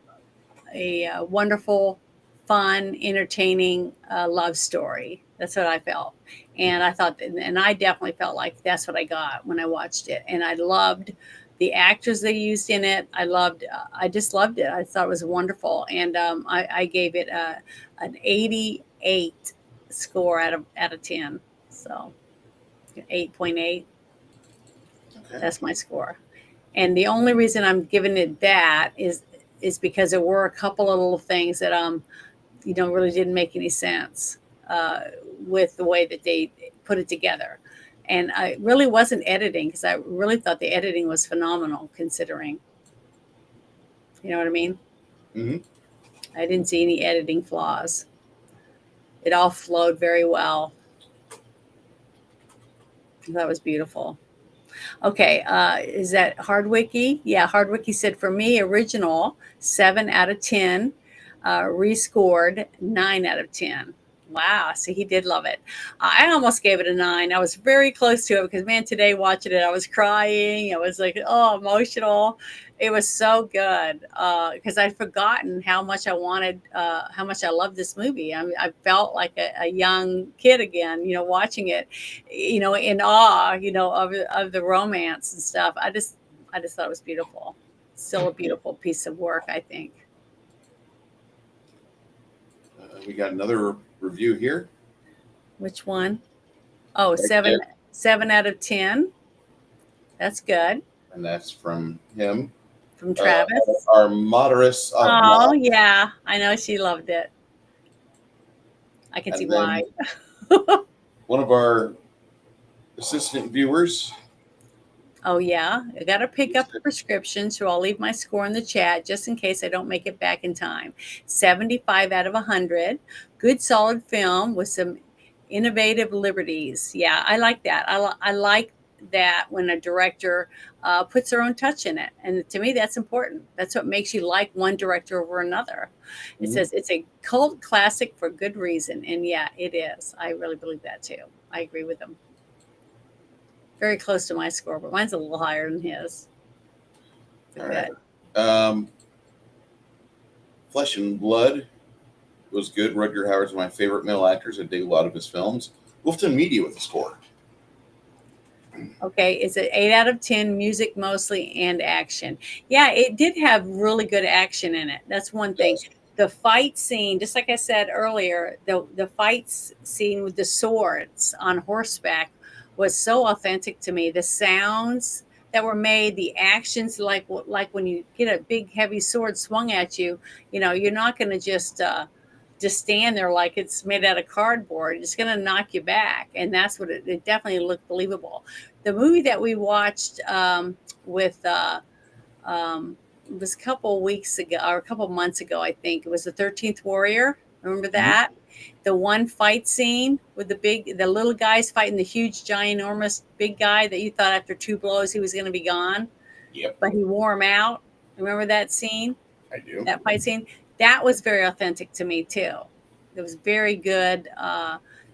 wonderful, fun, entertaining love story. That's what I felt. And I thought, and I definitely felt like that's what I got when I watched it. And I loved the actors they used in it. I just loved it. I thought it was wonderful. And I gave it an 88 score out of 10. So 8.8. Okay. That's my score. And the only reason I'm giving it that is because there were a couple of little things that really didn't make any sense uh, with the way that they put it together. And I really wasn't editing, because I really thought the editing was phenomenal, considering, you know what I mean? Hmm. I didn't see any editing flaws. It all flowed very well. That was beautiful. Okay, is that Hardwicky? Yeah, Hardwicky said, for me, original 7 out of 10, rescored 9 out of 10. Wow, so he did love it. I almost gave it a 9. I was very close to it, because man, today watching it, I was crying. I was like, oh, emotional. It was so good, because I'd forgotten how much I wanted, how much I loved this movie. I felt like a young kid again, watching it, in awe, of the romance and stuff. I just thought it was beautiful. Still a beautiful piece of work, I think. We got another review here. Which one? Oh, Right there. 7 out of 10. That's good. And that's from him. From Travis. Our Moderus of Oh, Block. yeah. I know she loved it. I can see And why. then one of our assistant viewers. Oh, yeah. I got to pick up a prescription, so I'll leave my score in the chat just in case I don't make it back in time. 75 out of 100. Good, solid film with some innovative liberties. Yeah, I like that. I like that when a director puts their own touch in it. And to me, that's important. That's what makes you like one director over another. It says it's a cult classic for good reason. And yeah, it is. I really believe that too. I agree with them. Very close to my score, but mine's a little higher than his. All right. Flesh and Blood was good. Rutger Hauer's one of my favorite male actors. I dig a lot of his films. Wolfton Media with the score. Okay, it's an 8 out of 10, music mostly and action. Yeah, it did have really good action in it. That's one thing. Yes. The fight scene, just like I said earlier, the fight scene with the swords on horseback was so authentic to me. The sounds that were made, the actions, like when you get a big heavy sword swung at you, you're not going to just stand there like it's made out of cardboard. It's going to knock you back, and that's what it definitely looked believable. The movie that we watched with it was a couple weeks ago, or a couple months ago, I think it was the 13th Warrior. Remember that? The one fight scene with the little guys fighting the huge, giant, enormous big guy that you thought after 2 blows he was going to be gone. Yep. But he wore him out. Remember that scene? I do. That fight scene? That was very authentic to me too. It was very good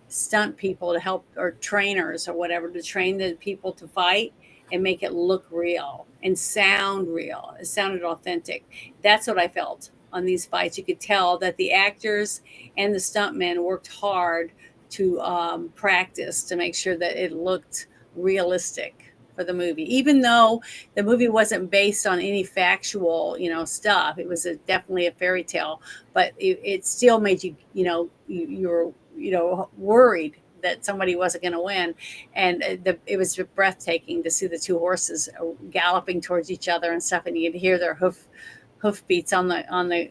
stunt people to help, or trainers or whatever, to train the people to fight and make it look real and sound real. It sounded authentic. That's what I felt on these fights. You could tell that the actors and the stuntmen worked hard to practice to make sure that it looked realistic for the movie, even though the movie wasn't based on any factual, stuff. It was definitely a fairy tale, but it still made you, you were, worried that somebody wasn't going to win. And it was breathtaking to see the 2 horses galloping towards each other and stuff, and you could hear their hoof beats on the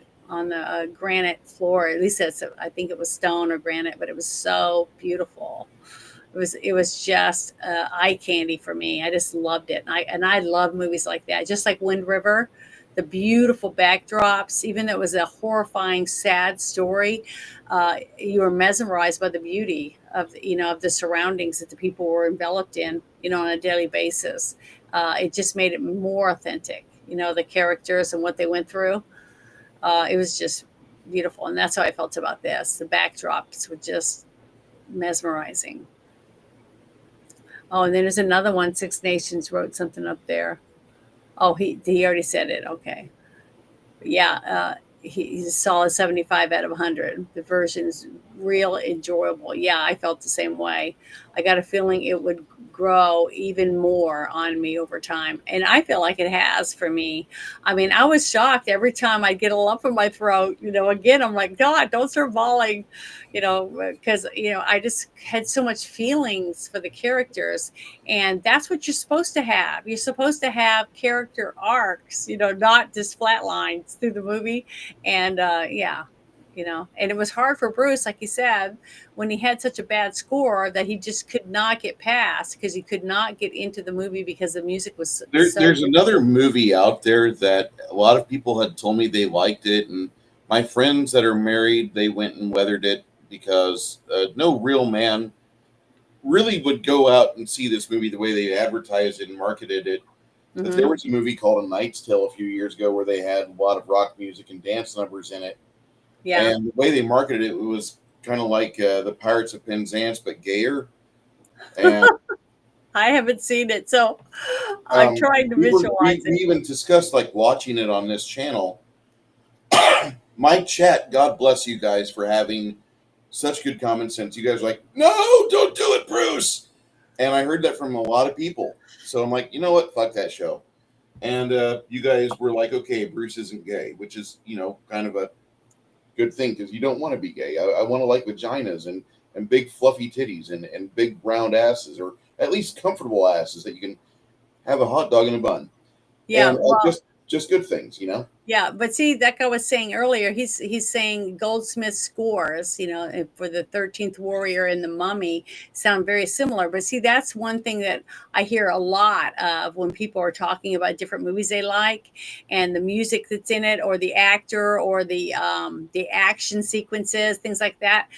granite floor. At least I think it was stone or granite, but it was so beautiful. It was just eye candy for me. I just loved it, and I love movies like that. Just like Wind River, the beautiful backdrops, even though it was a horrifying, sad story, you were mesmerized by the beauty of the surroundings that the people were enveloped in, on a daily basis. It just made it more authentic. The characters and what they went through. It was just beautiful, and that's how I felt about this. The backdrops were just mesmerizing. Oh, and then there's another one. Six Nations wrote something up there. Oh, he already said it. Okay. Yeah, he's a solid 75 out of 100. The version is real enjoyable. Yeah, I felt the same way. I got a feeling it would grow even more on me over time, and I feel like it has for me. I mean, I was shocked every time I get a lump in my throat. Again, I'm like, God, don't start bawling, because I just had so much feelings for the characters, and that's what you're supposed to have. You're supposed to have character arcs, not just flat lines through the movie. And yeah, And it was hard for Bruce, like you said, when he had such a bad score that he just could not get past because he could not get into the movie because the music was so There's another movie out there that a lot of people had told me they liked it, and my friends that are married, they went and weathered it because no real man really would go out and see this movie the way they advertised it and marketed it. But there hmm was a movie called A Knight's Tale a few years ago where they had a lot of rock music and dance numbers in it. yeah. And the way they marketed it was kind of like the Pirates of Penzance, but gayer. And I haven't seen it, so I'm trying to visualize we it. even discussed like watching it on this channel. My chat, God bless you guys for having such good common sense. You guys are like, no, don't do it, Bruce. And I heard that from a lot of people. So I'm like, you know what? Fuck that show. And you guys were like, okay, Bruce isn't gay, which is, kind of a good thing because you don't want to be gay. I want to like vaginas and big fluffy titties and big round asses, or at least comfortable asses that you can have a hot dog in a bun. Yeah, And well, just good things, yeah, but see, that guy was saying earlier, he's saying Goldsmith's scores, for the 13th Warrior and the Mummy sound very similar. But see, that's one thing that I hear a lot of when people are talking about different movies they like, and the music that's in it, or the actor, or the action sequences, things like that.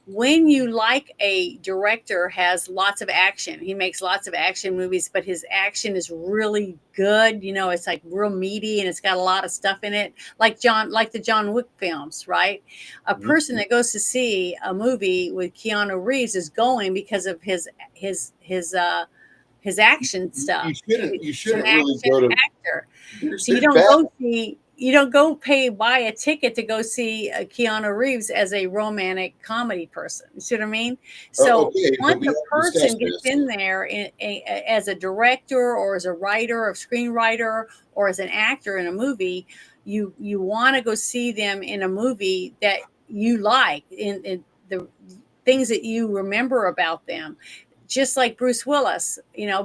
When you like a director has lots of action, he makes lots of action movies, but his action is really good. It's like real meaty and it's got a lot of stuff in it, like the John Wick films, right? A Mhm. person that goes to see a movie with Keanu Reeves is going because of his action stuff. You He's an shouldn't really action go to actor. So there's bad. you don't go buy a ticket to go see Keanu Reeves as a romantic comedy person. You see what I mean? So Okay, but once we a have to discuss person gets this. in there as a director or as a writer or screenwriter or as an actor in a movie, you want to go see them in a movie that you like, in the things that you remember about them. Just like Bruce Willis,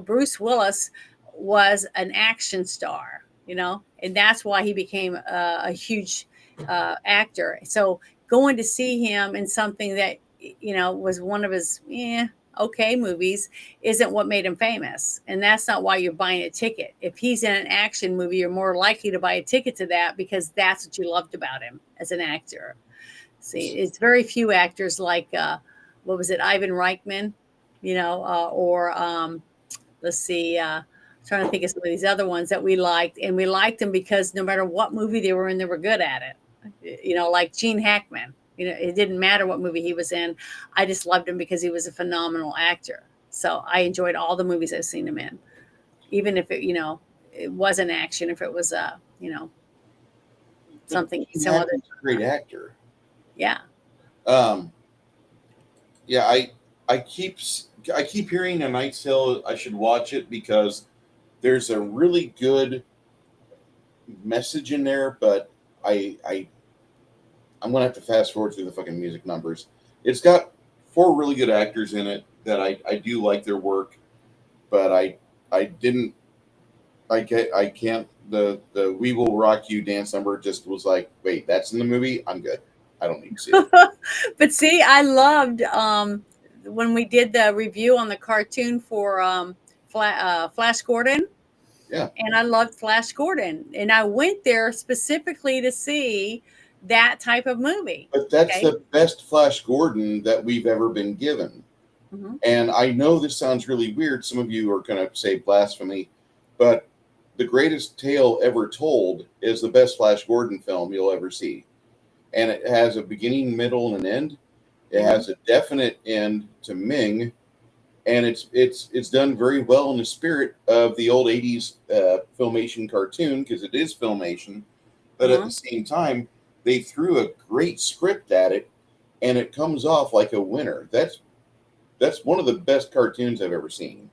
Bruce Willis was an action star, and that's why he became a huge actor. So going to see him in something that was one of his okay movies isn't what made him famous, and that's not why you're buying a ticket. If he's in an action movie, you're more likely to buy a ticket to that because that's what you loved about him as an actor. See, it's very few actors like what was it, Ivan Reichman, or let's see, trying to think of some of these other ones that we liked, and we liked them because no matter what movie they were in, they were good at it. Like Gene Hackman. It didn't matter what movie he was in. I just loved him because he was a phenomenal actor. So I enjoyed all the movies I've seen him in, even if it wasn't action, if it was something, Gene some other, Hackman's a great actor. yeah. Um, yeah, I keep I keep hearing A Knight's Tale. I should watch it because there's a really good message in there, but I'm gonna have to fast forward through the fucking music numbers. It's got four really good actors in it that I do like their work, but I didn't I can't the We Will Rock You dance number just was like, wait, that's in the movie? I'm good. I don't need to see it. But see, I loved when we did the review on the cartoon for Flash Gordon, Yeah. and I loved Flash Gordon, and I went there specifically to see that type of movie. But that's Okay. the best Flash Gordon that we've ever been given. hmm And I know this sounds really weird. Some of you are going to say blasphemy, but the greatest tale ever told is the best Flash Gordon film you'll ever see. And it has a beginning, middle, and an end. It hmm has a definite end to Ming, and it's done very well in the spirit of the old '80s filmation cartoon because it is filmation, but at uh the same time they threw a great script at it, and it comes off like a winner. That's one of the best cartoons I've ever seen.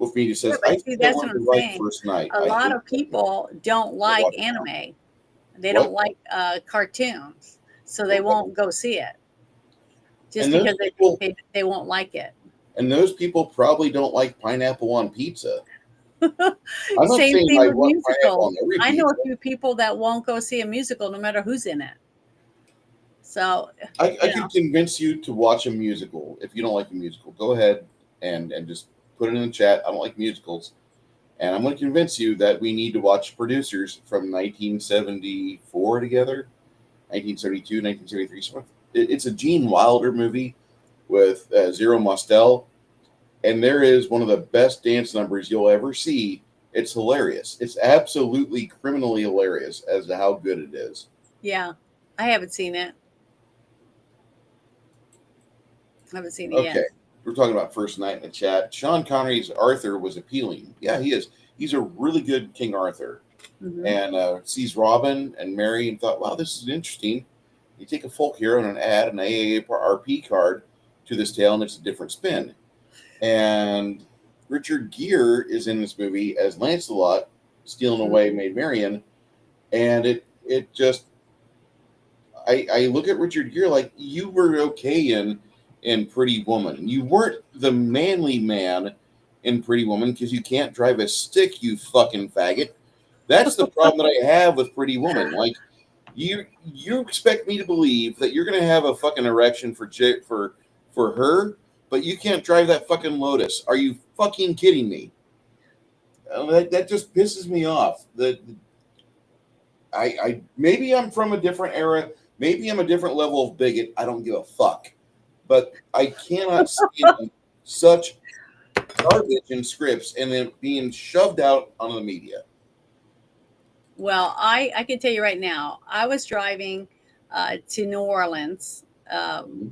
Wolfmedia Yeah, says, I but think see, I that's what learned I'm to write saying. first night. A I lot hate of people don't that. like Watch it now. anime. They don't What? like cartoons, so they won't go see it just And those because people they won't like it. and those people probably don't like pineapple on pizza. I'm not Same saying thing I with want pineapple musicals. on every I know a pizza. few people that won't go see a musical no matter who's in it. So, I you know, could convince you to watch a musical. If you don't like a musical, go ahead and just put it in the chat. I don't like musicals. And I'm going to convince you that we need to watch Producers from 1974 together, 1972, 1973. It's a Gene Wilder movie with Zero Mostel. And there is one of the best dance numbers you'll ever see. It's hilarious. It's absolutely criminally hilarious as to how good it is. yeah, I haven't seen it. I haven't seen it Okay. yet. We're talking about First Night in the chat. Sean Connery's Arthur was appealing. Yeah, he is. He's a really good King Arthur. Hmm. And sees Robin and Mary and thought, wow, this is interesting. You take a folk hero and add an AARP card to this tale, and it's a different spin. And Richard Gere is in this movie as Lancelot, stealing away Maid Marian. And it just, I look at Richard Gere like, you were okay in Pretty Woman. You weren't the manly man in Pretty Woman because you can't drive a stick, you fucking faggot. That's the problem that I have with Pretty Woman. Like, you expect me to believe that you're gonna have a fucking erection for her, but you can't drive that fucking Lotus. Are you fucking kidding me? That just pisses me off. I maybe I'm from a different era. Maybe I'm a different level of bigot. I don't give a fuck. But I cannot stand such garbage in scripts and then being shoved out on the media. Well, I can tell you right now, I was driving to New Orleans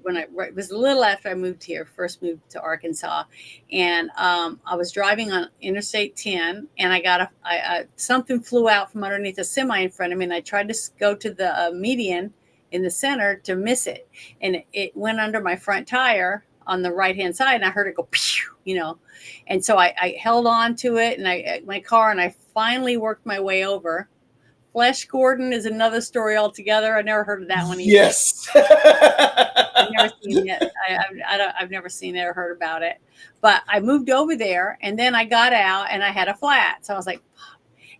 when it was a little after I moved here, first moved to Arkansas, and I was driving on Interstate 10, and I got something flew out from underneath a semi in front of me, and I tried to go to the median in the center to miss it, and it went under my front tire on the right hand side, and I heard it go pew, and so I held on to it, and my car, and I finally worked my way over. Flesh Gordon is another story altogether. I never heard of that one either. Yes. I've never seen it. I've never seen it or heard about it. But I moved over there, and then I got out, and I had a flat. So I was like,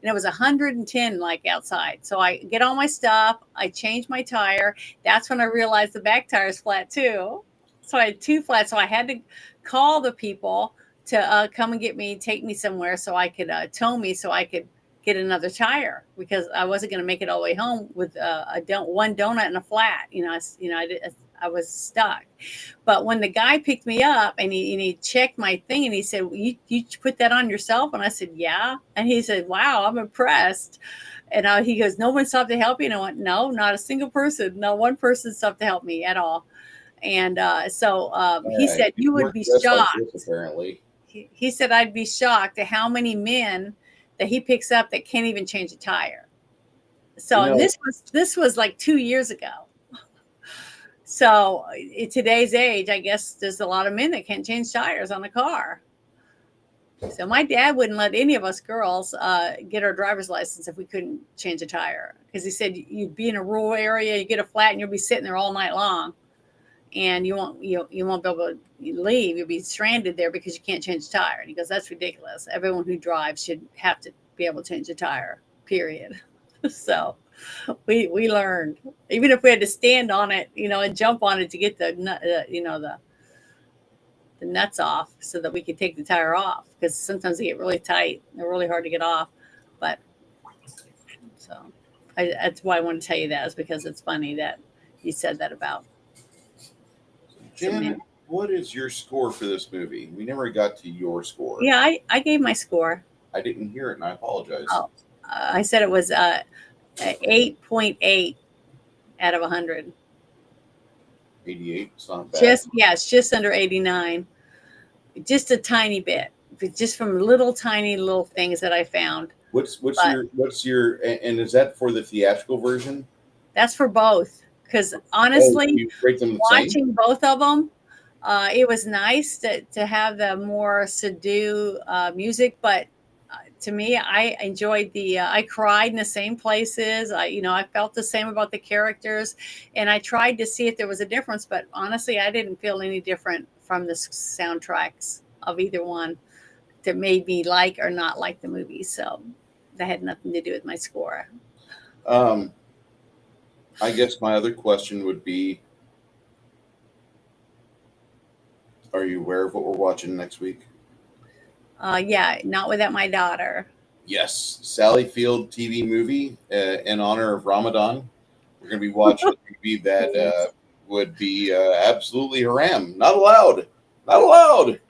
and it was 110 like outside. So I get all my stuff. I change my tire. That's when I realized the back tire is flat too. So I had two flats. So I had to call the people to come and get me, take me somewhere so I could tow me so I could get another tire because I wasn't going to make it all the way home with one donut and a flat. I was stuck. But when the guy picked me up and he checked my thing and he said, you put that on yourself? And I said, yeah. And he said, wow, I'm impressed. And he goes, no one stopped to help you? And I went, no, not a single person. Not one person stopped to help me at all. And he said, you would be shocked. Like this, apparently. He said, I'd be shocked at how many men that he picks up that can't even change a tire. So and this was like 2 years ago. So in today's age, I guess there's a lot of men that can't change tires on a car. So my dad wouldn't let any of us girls get our driver's license if we couldn't change a tire because he said you'd be in a rural area, you get a flat, and you'll be sitting there all night long, and you won't be able to leave. You'll be stranded there because you can't change a tire. And he goes, that's ridiculous. Everyone who drives should have to be able to change a tire, period. So we learned, even if we had to stand on it, and jump on it to get the nuts off so that we could take the tire off because sometimes they get really tight. They're really hard to get off. But so that's why I want to tell you that, is because it's funny that you said that about. Janet, what is your score for this movie? We never got to your score. Yeah, I gave my score. I didn't hear it, and I apologize. Oh, I said it was 8.8 out of 100. 88. It's not bad. It's just under 89. Just a tiny bit, but just from little tiny little things that I found. What's your and is that for the theatrical version? That's for both. Because honestly, watching both of them, it was nice to have the more subdued music. But to me, I enjoyed I cried in the same places. I felt the same about the characters. And I tried to see if there was a difference. But honestly, I didn't feel any different from the soundtracks of either one that made me like or not like the movie. So that had nothing to do with my score. I guess my other question would be, are you aware of what we're watching next week? Yeah, not without my daughter. Yes, Sally Field TV movie in honor of Ramadan. We're going to be watching a movie that would be absolutely haram. Not allowed. Not allowed.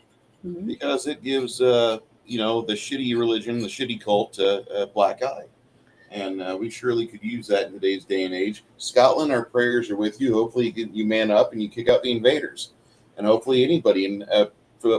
Mhm. Because it gives, the shitty religion, the shitty cult, a black eye. And we surely could use that in today's day and age. Scotland, our prayers are with you. Hopefully, you man up and you kick out the invaders. And hopefully, anybody in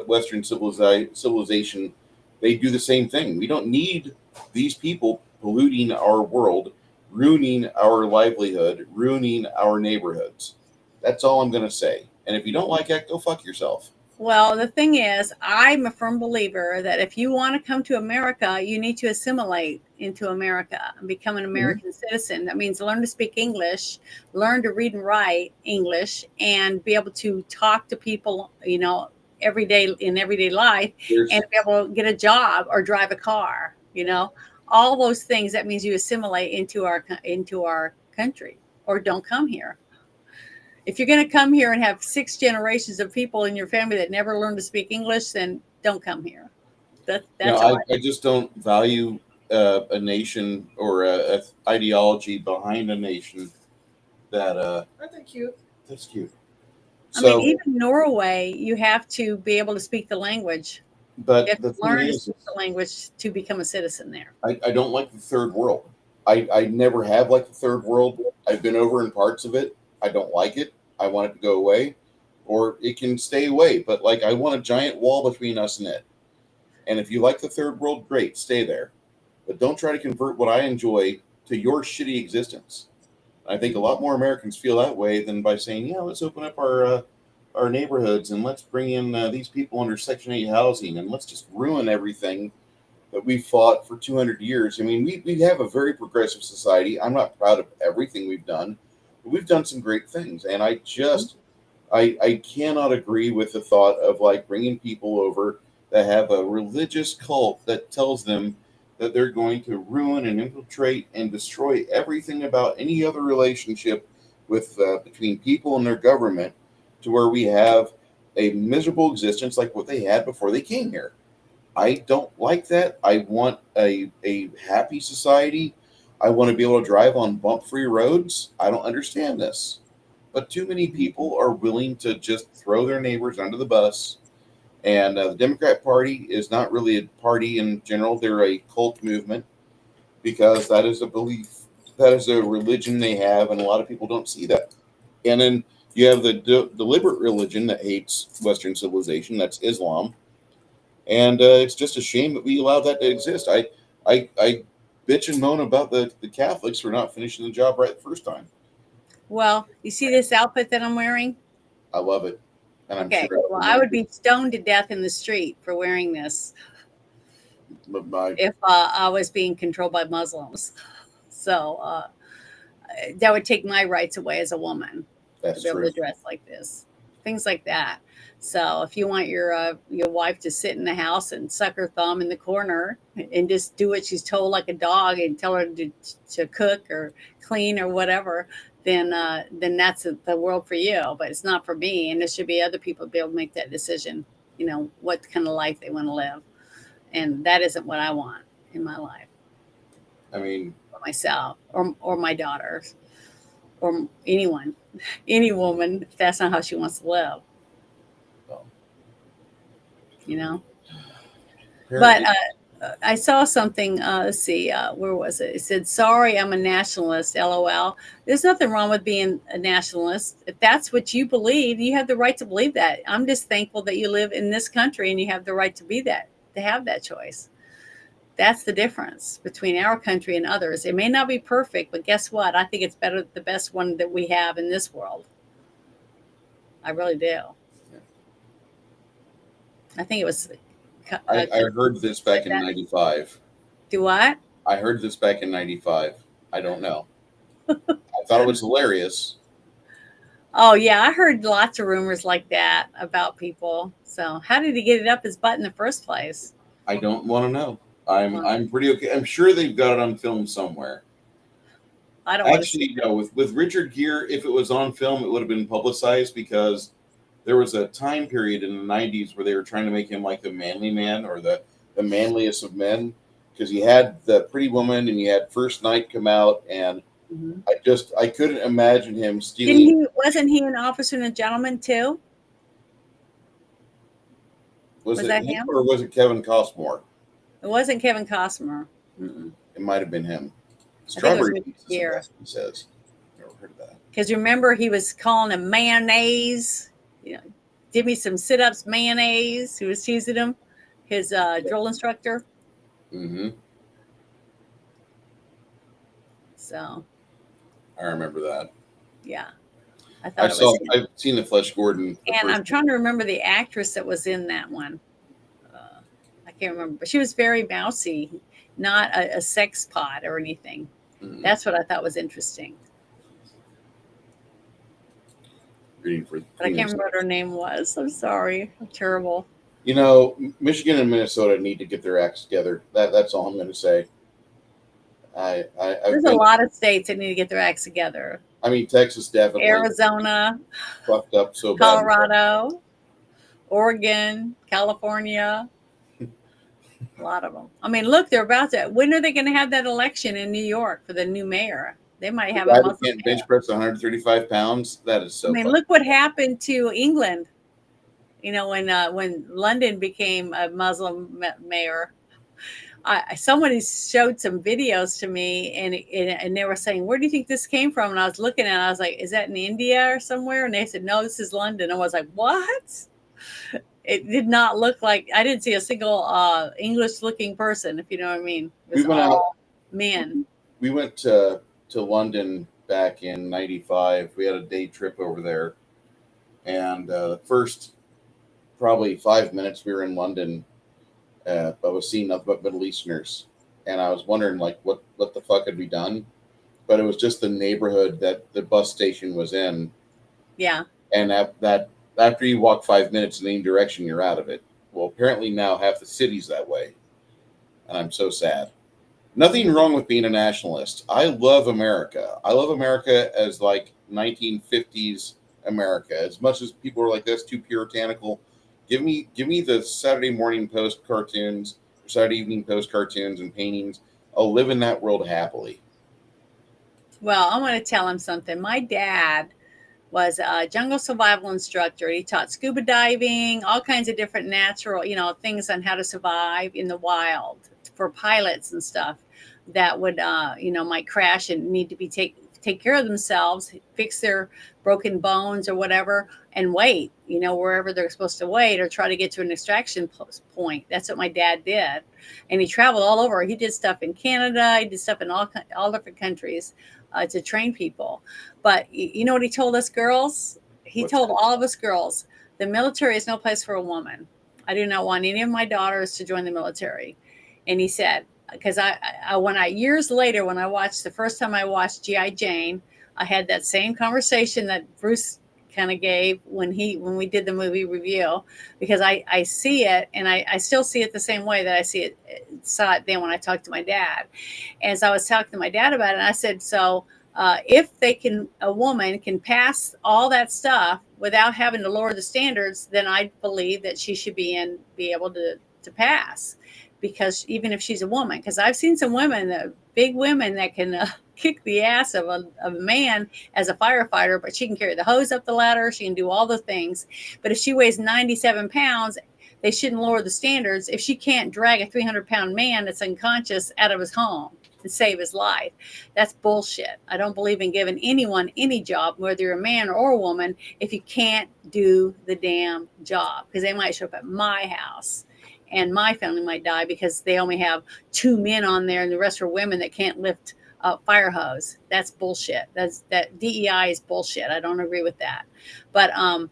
Western civilization, they do the same thing. We don't need these people polluting our world, ruining our livelihood, ruining our neighborhoods. That's all I'm going to say. And if you don't like it, go fuck yourself. Well, the thing is, I'm a firm believer that if you want to come to America, you need to assimilate into America and become an Mhm. American citizen. That means learn to speak English, learn to read and write English, and be able to talk to people, every day in everyday life, and There's be able to get a job or drive a car. All those things. That means you assimilate into our country, or don't come here. If you're going to come here and have 6 generations of people in your family that never learn to speak English, then don't come here. That's how I just don't value a nation or a ideology behind a nation that that's cute. I mean, So, even Norway, you have to be able to speak the language. You but have to the thing learn to is, speak the language to become a citizen there. I don't like the third world. I never have liked the third world. I've been over in parts of it. I don't like it. I want it to go away, or it can stay away. But like, I want a giant wall between us and it. And if you like the third world, great, stay there. But don't try to convert what I enjoy to your shitty existence. I think a lot more Americans feel that way than by saying, "Yeah, let's open up our neighborhoods and let's bring in these people under Section 8 housing and let's just ruin everything that we fought for 200 years." I mean, we have a very progressive society. I'm not proud of everything we've done, but we've done some great things. And I cannot agree with the thought of like bringing people over that have a religious cult that tells them that they're going to ruin and infiltrate and destroy everything about any other relationship with between people and their government, to where we have a miserable existence like what they had before they came here. I don't like that. I want a happy society. I want to be able to drive on bump free roads. I don't understand this. But too many people are willing to just throw their neighbors under the bus. And the Democrat Party is not really a party in general, they're a cult movement because that is a belief, that is a religion they have, and a lot of people don't see that. And then you have the deliberate religion that hates Western civilization, that's Islam, and it's just a shame that we allowed that to exist. I bitch and moan about the Catholics for not finishing the job right the first time. Well, you see this outfit that I'm wearing? I love it, and I'm sure Okay. I Well, will I never would be stoned to death in the street for wearing this my if I was being controlled by Muslims. So that would take my rights away as a woman to that's be able to true. dress like this, things like that. So if you want your wife to sit in the house and suck her thumb in the corner and just do what she's told like a dog and tell her to cook or clean or whatever, then that's the world for you. But it's not for me, and there should be other people to be able to make that decision. What kind of life they want to live, and that isn't what I want in my life I mean, for myself or my daughters or anyone, any woman, if that's not how she wants to live, well, you know. But apparently, I saw something. Let's see, where was it? It said, "Sorry, I'm a nationalist." LOL. There's nothing wrong with being a nationalist. If that's what you believe, you have the right to believe that. I'm just thankful that you live in this country and you have the right to be that, to have that choice. That's the difference between our country and others. It may not be perfect, but guess what? I think it's better, the best one that we have in this world. I really do. I think it was. I heard this Said back in that. '95. Do what? I heard this back in '95. I don't know. I thought it was hilarious. Oh yeah, I heard lots of rumors like that about people. So how did he get it up his butt in the first place? I don't want to know. I'm Well, I'm pretty okay. I'm sure they've got it on film somewhere. I don't want to see Actually, no. With Richard Gere, if it was on film, it would have been publicized because there was a time period in the '90s where they were trying to make him like the manly man or the manliest of men because he had the Pretty Woman and he had First Night come out, and it. Mhm. I couldn't imagine him Didn't stealing. he? Wasn't he an Officer and a Gentleman too? Was Was it that him him? or was it Kevin Costner? It wasn't Kevin Costner. Mm-mm. It might have been him. I think it was Strawberry Richard pieces, Gere. that's what he says. Never heard of that. Because remember, he was calling him mayonnaise. You know, give me some sit-ups, mayonnaise. He was teasing him, his drill instructor. Mm-hmm. So I remember that. yeah, I thought it was him. I've seen the Flesh Gordon. The And first I'm trying to remember the actress that was in that one. I can't remember, but she was very mousy, not a sex pot or anything. Mhm. That's what I thought was interesting. Reading for But I can't remember what her name was. I'm sorry. I'm terrible. You know, Michigan and Minnesota need to get their acts together. That's all I'm going to say. I've There's a lot of states that need to get their acts together. I mean, Texas definitely Arizona, fucked up so bad. Colorado, Oregon, California. A lot of them. I mean, look, they're about to. When are they going to have that election in New York for the new mayor? They might have a Guy that Muslim can't bench press 135 pounds. That is so. I mean, funny. look what happened to England. You know, when London became a Muslim mayor, somebody showed some videos to me, and they were saying, "Where do you think this came from?" And I was looking at it, I was like, "Is that in India or somewhere?" And they said, "No, this is London." I was like, "What?" It did not look like I didn't see a single English-looking person, if you know what I mean. It was We went out. all men. We went to London back in '95. We had a day trip over there, and the first probably 5 minutes we were in London, I was seeing nothing but Middle Easterners, and I was wondering like what the fuck had we done? But it was just the neighborhood that the bus station was in, Yeah. and that after you walk 5 minutes in any direction, you're out of it. Well, apparently now half the city's that way, and I'm so sad. Nothing wrong with being a nationalist. I love America. I love America as like 1950s America. As much as people are like that's too puritanical, give me the Saturday Morning Post cartoons, or Saturday Evening Post cartoons and paintings. I'll live in that world happily. Well, I want to tell him something. My dad was a jungle survival instructor. He taught scuba diving, all kinds of different natural, things on how to survive in the wild for pilots and stuff that would, might crash and need to be take care of themselves, fix their broken bones or whatever, and wait, wherever they're supposed to wait or try to get to an extraction point. That's what my dad did. And he traveled all over. He did stuff in Canada. He did stuff in all different countries to train people. But you know what he told us girls? He told all of us girls, the military is no place for a woman. I do not want any of my daughters to join the military. And he said, because years later, when I watched the first time I watched G.I. Jane, I had that same conversation that Bruce kind of gave when we did the movie review, because I see it and I still see it the same way that I saw it then when I talked to my dad. And so I was talking to my dad about it, and I said, so if a woman can pass all that stuff without having to lower the standards, then I believe that she should be able to pass. Because even if she's a woman, because I've seen some women, big women that can kick the ass of a man as a firefighter, but she can carry the hose up the ladder. She can do all the things. But if she weighs 97 pounds, they shouldn't lower the standards. If she can't drag a 300-pound man that's unconscious out of his home to save his life, that's bullshit. I don't believe in giving anyone any job, whether you're a man or a woman, if you can't do the damn job, because they might show up at my house and my family might die because they only have 2 men on there and the rest are women that can't lift a fire hose. That's bullshit. That DEI is bullshit. I don't agree with that. But I'm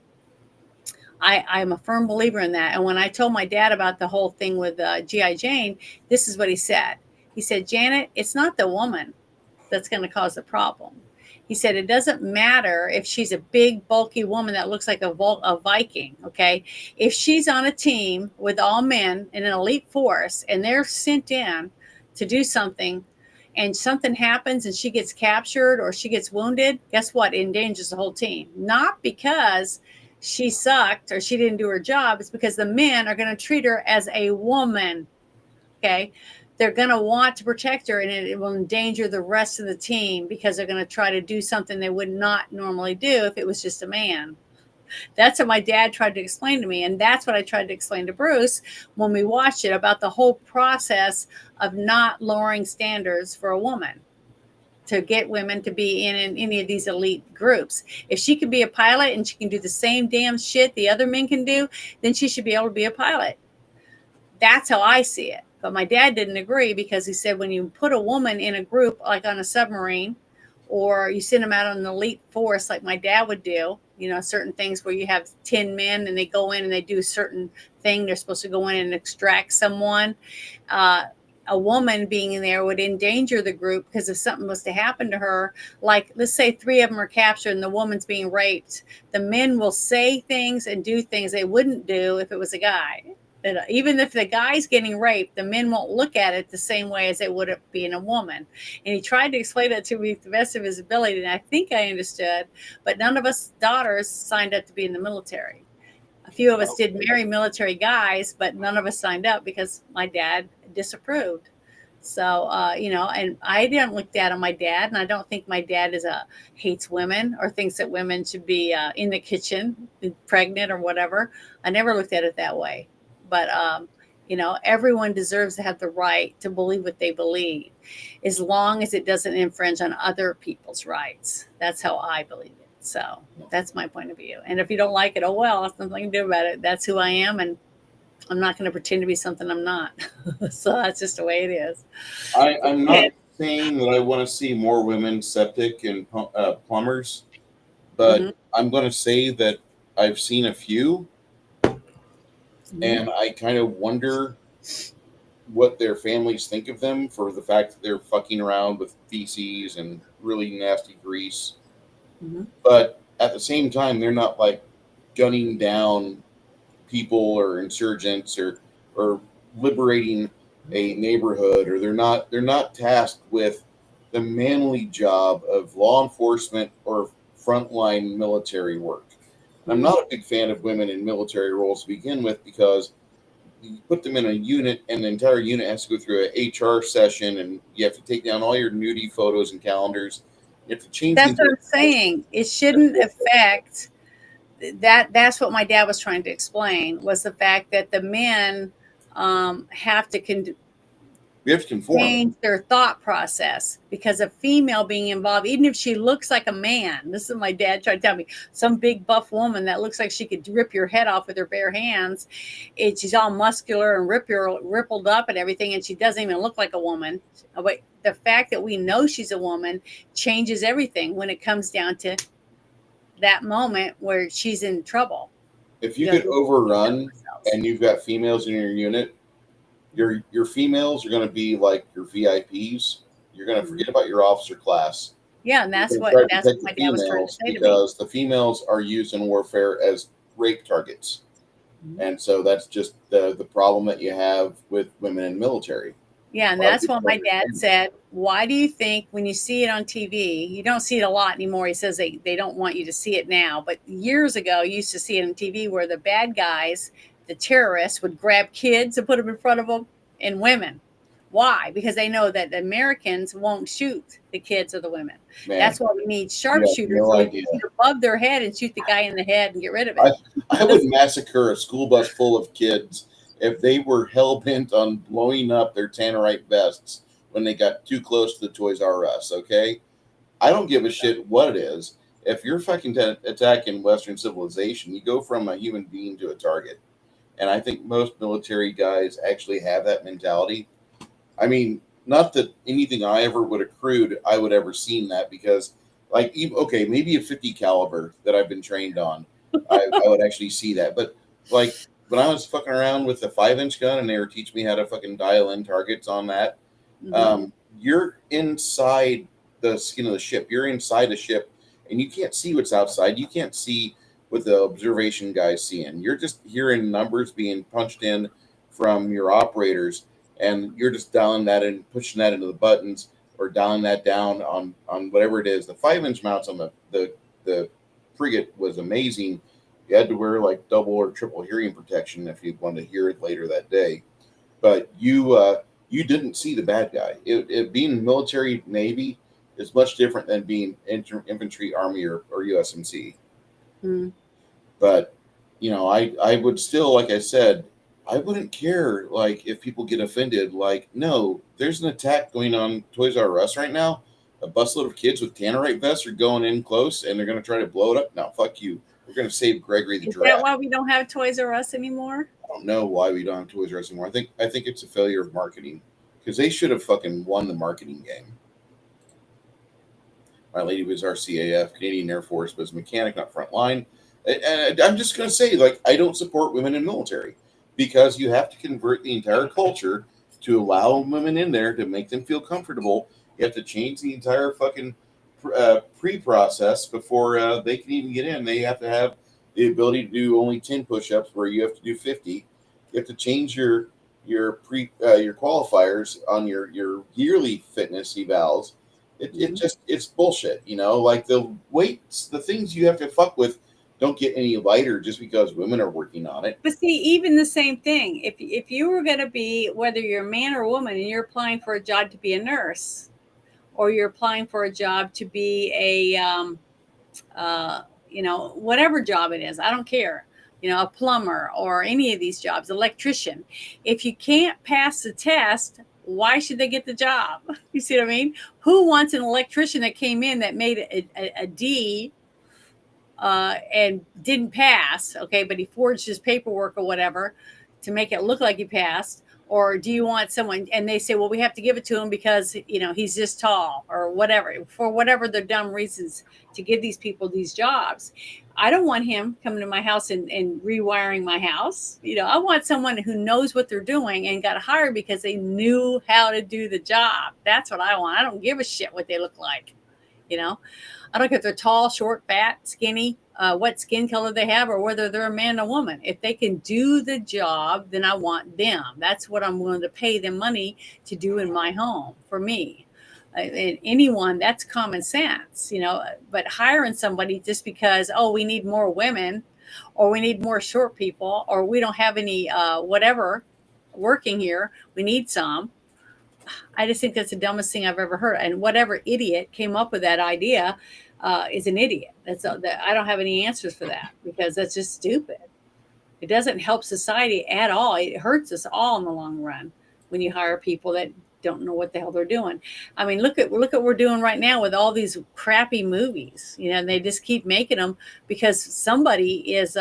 a firm believer in that. And when I told my dad about the whole thing with G.I. Jane, this is what he said. He said, Janet, it's not the woman that's going to cause the problem. He said, it doesn't matter if she's a big, bulky woman that looks like a Viking, okay? If she's on a team with all men in an elite force and they're sent in to do something, and something happens and she gets captured or she gets wounded, guess what? It endangers the whole team. Not because she sucked or she didn't do her job. It's because the men are going to treat her as a woman. Okay. They're going to want to protect her, and it will endanger the rest of the team because they're going to try to do something they would not normally do if it was just a man. That's what my dad tried to explain to me. And that's what I tried to explain to Bruce when we watched it, about the whole process of not lowering standards for a woman to get women to be in any of these elite groups. If she can be a pilot and she can do the same damn shit the other men can do, then she should be able to be a pilot. That's how I see it. But my dad didn't agree, because he said when you put a woman in a group, like on a submarine, or you send them out on an elite force like my dad would do, certain things where you have 10 men and they go in and they do a certain thing. They're supposed to go in and extract someone. A woman being in there would endanger the group, because if something was to happen to her, like let's say 3 of them are captured and the woman's being raped, the men will say things and do things they wouldn't do if it was a guy. Even if the guy's getting raped, the men won't look at it the same way as they would it being a woman. And he tried to explain that to me to the best of his ability, and I think I understood. But none of us daughters signed up to be in the military. A few of us did marry military guys, but none of us signed up because my dad disapproved. So, and I didn't look down on my dad, and I don't think my dad hates women or thinks that women should be in the kitchen, pregnant or whatever. I never looked at it that way. But, everyone deserves to have the right to believe what they believe, as long as it doesn't infringe on other people's rights. That's how I believe it. So that's my point of view. And if you don't like it, oh, well, there's nothing to do about it. That's who I am. And I'm not going to pretend to be something I'm not. So that's just the way it is. I'm not saying that I want to see more women septic and plumbers, but I'm going to say that I've seen a few, and I kind of wonder what their families think of them for the fact that they're fucking around with feces and really nasty grease. But at the same time, they're not like gunning down people or insurgents or liberating a neighborhood, or they're not tasked with the manly job of law enforcement or frontline military work. And I'm not a big fan of women in military roles to begin with, because you put them in a unit and the entire unit has to go through an HR session, and you have to take down all your nudie photos and calendars. You have to change. That's what I'm saying. It shouldn't affect that. That's what my dad was trying to explain, was the fact that the men have to we have to conform. Change their thought process, because a female being involved, even if she looks like a man, this is my dad tried to tell me, some big buff woman that looks like she could rip your head off with her bare hands, she's all muscular and rippled up and everything, and she doesn't even look like a woman. But the fact that we know she's a woman changes everything when it comes down to that moment where she's in trouble. If you get overrun and you've got females in your unit, your females are going to be like your VIPs. You're going to forget about your officer class. Yeah, and that's what my dad was trying to say to me. Because the females are used in warfare as rape targets. And so that's just the problem that you have with women in the military. Yeah, and that's what my dad said. Why do you think when you see it on TV, you don't see it a lot anymore? He says they don't want you to see it now. But years ago, you used to see it on TV where the bad guys, the terrorists, would grab kids and put them in front of them, and women. Why? Because they know that the Americans won't shoot the kids or the women. Man, that's why we need sharpshooters. No shoot above their head and shoot the guy in the head and get rid of it. I would massacre a school bus full of kids if they were hell-bent on blowing up their Tannerite vests when they got too close to the Toys R Us, okay? I don't give a shit what it is. If you're fucking attacking Western civilization, you go from a human being to a target. And I think most military guys actually have that mentality. I mean, not that anything I ever would accrued, I would ever seen that, because, like, okay, maybe a 50 caliber that I've been trained on, I would actually see that. But, like, when I was fucking around with the 5-inch gun and they were teaching me how to fucking dial in targets on that, you're inside the skin of the ship. You're inside the ship, and you can't see what's outside. You can't see what the observation guy's seeing. You're just hearing numbers being punched in from your operators, and you're just dialing that and pushing that into the buttons or dialing that down on whatever it is. The 5-inch mounts on the frigate was amazing. You had to wear like double or triple hearing protection if you wanted to hear it later that day. But you didn't see the bad guy. It being military Navy is much different than being infantry, Army, or USMC. Mm. But I would still, like I said, I wouldn't care like if people get offended. Like, no, there's an attack going on Toys R Us right now. A busload of kids with Tannerite vests are going in close, and they're going to try to blow it up. No, fuck you. We're going to save Gregory the Is giraffe. that why we don't have Toys R Us anymore? I don't know why we don't have Toys R Us anymore. I think it's a failure of marketing because they should have fucking won the marketing game. My lady was RCAF, Canadian Air Force, was mechanic, not front line. And I'm just going to say, like, I don't support women in military because you have to convert the entire culture to allow women in there to make them feel comfortable. You have to change the entire fucking pre-process before they can even get in. They have to have the ability to do only 10 push-ups where you have to do 50. You have to change your qualifiers on your yearly fitness evals. It's bullshit, like the weights, the things you have to fuck with don't get any lighter just because women are working on it. But see, even the same thing, if you were going to be, whether you're a man or a woman, and you're applying for a job to be a nurse, or you're applying for a job to be a, whatever job it is, I don't care, a plumber or any of these jobs, electrician, if you can't pass the test, why should they get the job? You see what I mean? Who wants an electrician that came in that made a D and didn't pass, okay, but he forged his paperwork or whatever to make it look like he passed? Or do you want someone, and they say, well, we have to give it to him because, he's just tall or whatever, for whatever the dumb reasons to give these people these jobs. I don't want him coming to my house and rewiring my house. I want someone who knows what they're doing and got hired because they knew how to do the job. That's what I want. I don't give a shit what they look like. I don't care if they're tall, short, fat, skinny, what skin color they have, or whether they're a man or woman. If they can do the job, then I want them. That's what I'm willing to pay them money to do in my home for me. Anyone, that's common sense, but hiring somebody just because, we need more women, or we need more short people, or we don't have any whatever working here, we need some. I just think that's the dumbest thing I've ever heard. And whatever idiot came up with that idea is an idiot. I don't have any answers for that because that's just stupid. It doesn't help society at all. It hurts us all in the long run when you hire people that don't know what the hell they're doing. I mean, look at what we're doing right now with all these crappy movies. And they just keep making them because somebody is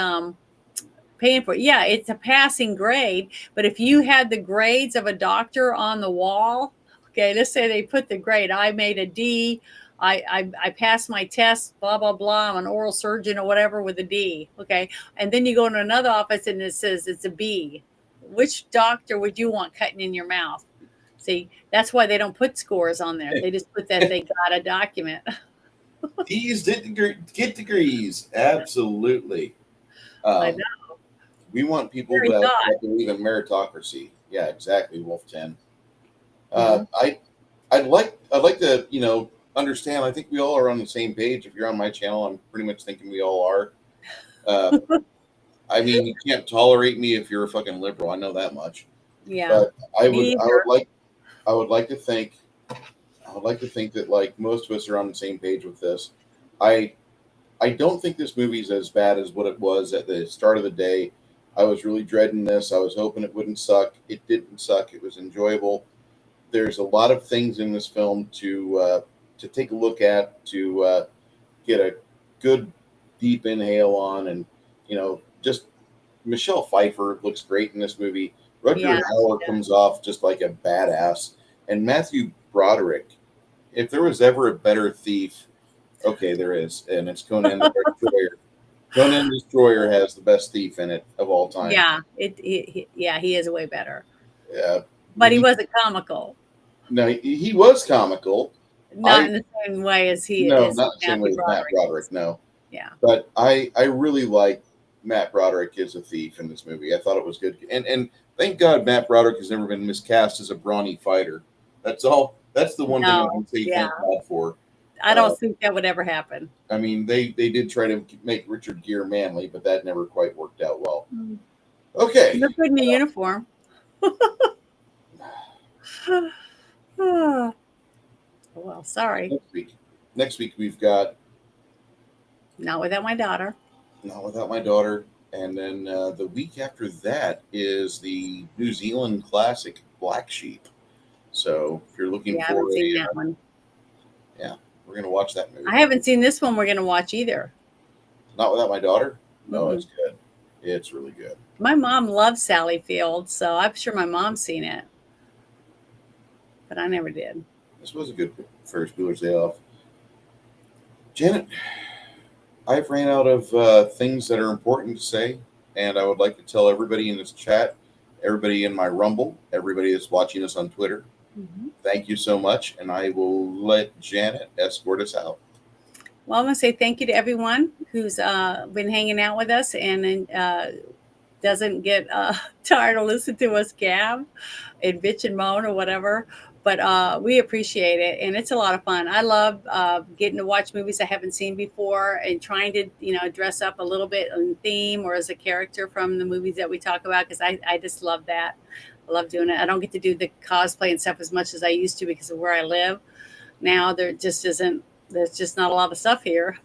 paying for it. Yeah, it's a passing grade, but if you had the grades of a doctor on the wall, okay, let's say they put the grade, I made a D, I passed my test, blah blah blah, I'm an oral surgeon or whatever with a D, okay, and then you go into another office and it says it's a B. Which doctor would you want cutting in your mouth? See, that's why they don't put scores on there. They just put that they got a document. These get degrees, absolutely. I know. We want people that believe in meritocracy. Yeah, exactly, Wolf 10. I'd like to understand. I think we all are on the same page. If you're on my channel, I'm pretty much thinking we all are. I mean, you can't tolerate me if you're a fucking liberal. I know that much. Yeah. But I would like to think that like most of us are on the same page with this. I don't think this movie's as bad as what it was at the start of the day. I was really dreading this. I was hoping it wouldn't suck. It didn't suck. It was enjoyable. There's a lot of things in this film to take a look at, to get a good deep inhale on, and just Michelle Pfeiffer looks great in this movie. Rutger Hauer comes off just like a badass, and Matthew Broderick. If there was ever a better thief, okay, there is, and it's Conan the Destroyer. Conan the Destroyer has the best thief in it of all time. Yeah, he is way better. Yeah, but he wasn't comical. No, he was comical. Not in the same way as he is. No, not the same way as Matt Broderick. No. Yeah. But I really like Matt Broderick as a thief in this movie. I thought it was good, and thank God Matt Broderick has never been miscast as a brawny fighter. That's all That's the one thing I No, can say yeah. thank God for. I don't think that would ever happen. I mean, they did try to make Richard Gere manly, but that never quite worked out well. Mm. Okay. You're good in the uniform. Well, sorry. Next week we've got Not without my daughter. Not Without My Daughter, and then the week after that is the New Zealand classic Black Sheep. So if you're looking Yeah, I for haven't seen that one. yeah, we're gonna watch that movie. I haven't seen this one we're going to watch either. Not Without My Daughter. No, Mm-mm. it's good. It's really good. My mom loves Sally Field, so I'm sure my mom's seen it. But I never did. This was a good Ferris Bueller's Day Off. Janet, I've ran out of things that are important to say, and I would like to tell everybody in this chat, everybody in my Rumble, everybody that's watching us on Twitter, thank you so much, and I will let Janet escort us out. Well, I'm going to say thank you to everyone who's been hanging out with us and doesn't get tired of listening to us gab and bitch and moan or whatever. But we appreciate it, and it's a lot of fun. I love getting to watch movies I haven't seen before and trying to, dress up a little bit in theme or as a character from the movies that we talk about, because I just love that. I love doing it. I don't get to do the cosplay and stuff as much as I used to because of where I live. Now there's just not a lot of stuff here.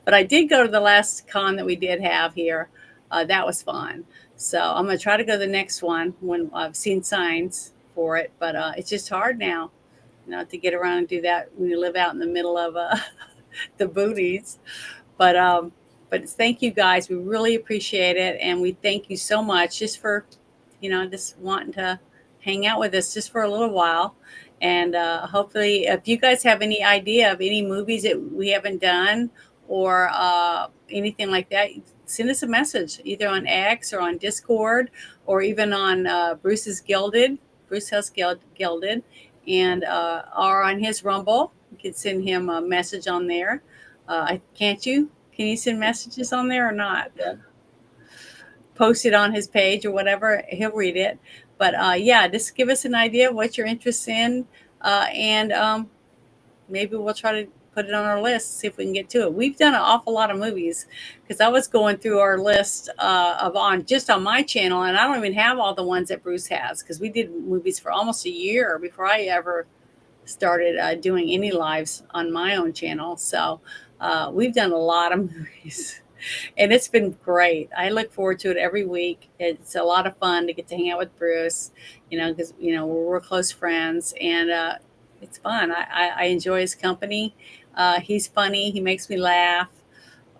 But I did go to the last con that we did have here. That was fun. So I'm going to try to go to the next one when I've seen signs for it. But it's just hard now, to get around and do that when you live out in the middle of the booties. But thank you guys. We really appreciate it. And we thank you so much just for, just wanting to hang out with us just for a little while. And hopefully, if you guys have any idea of any movies that we haven't done or anything like that, send us a message either on X or on Discord or even on Bruce's Gilded, Bruce House Gilded, and or on his Rumble. You can send him a message on there. Can't you? Can you send messages on there or not? Yeah. Post it on his page or whatever. He'll read it. But yeah, just give us an idea of what you're interested in, and maybe we'll try to put it on our list, see if we can get to it. We've done an awful lot of movies because I was going through our list on my channel, and I don't even have all the ones that Bruce has because we did movies for almost a year before I ever started doing any lives on my own channel. So we've done a lot of movies. And it's been great. I look forward to it every week. It's a lot of fun to get to hang out with Bruce, because, we're close friends, and it's fun. I enjoy his company. He's funny. He makes me laugh.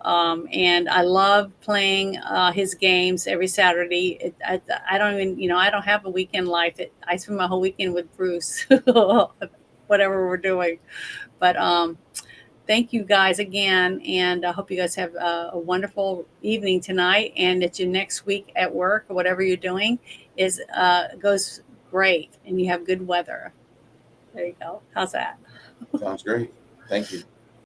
And I love playing his games every Saturday. I don't even, I don't have a weekend life. I spend my whole weekend with Bruce, whatever we're doing. But thank you guys again, and I hope you guys have a wonderful evening tonight, and that your next week at work or whatever you're doing goes great, and you have good weather. There you go. How's that? Sounds great. Thank you.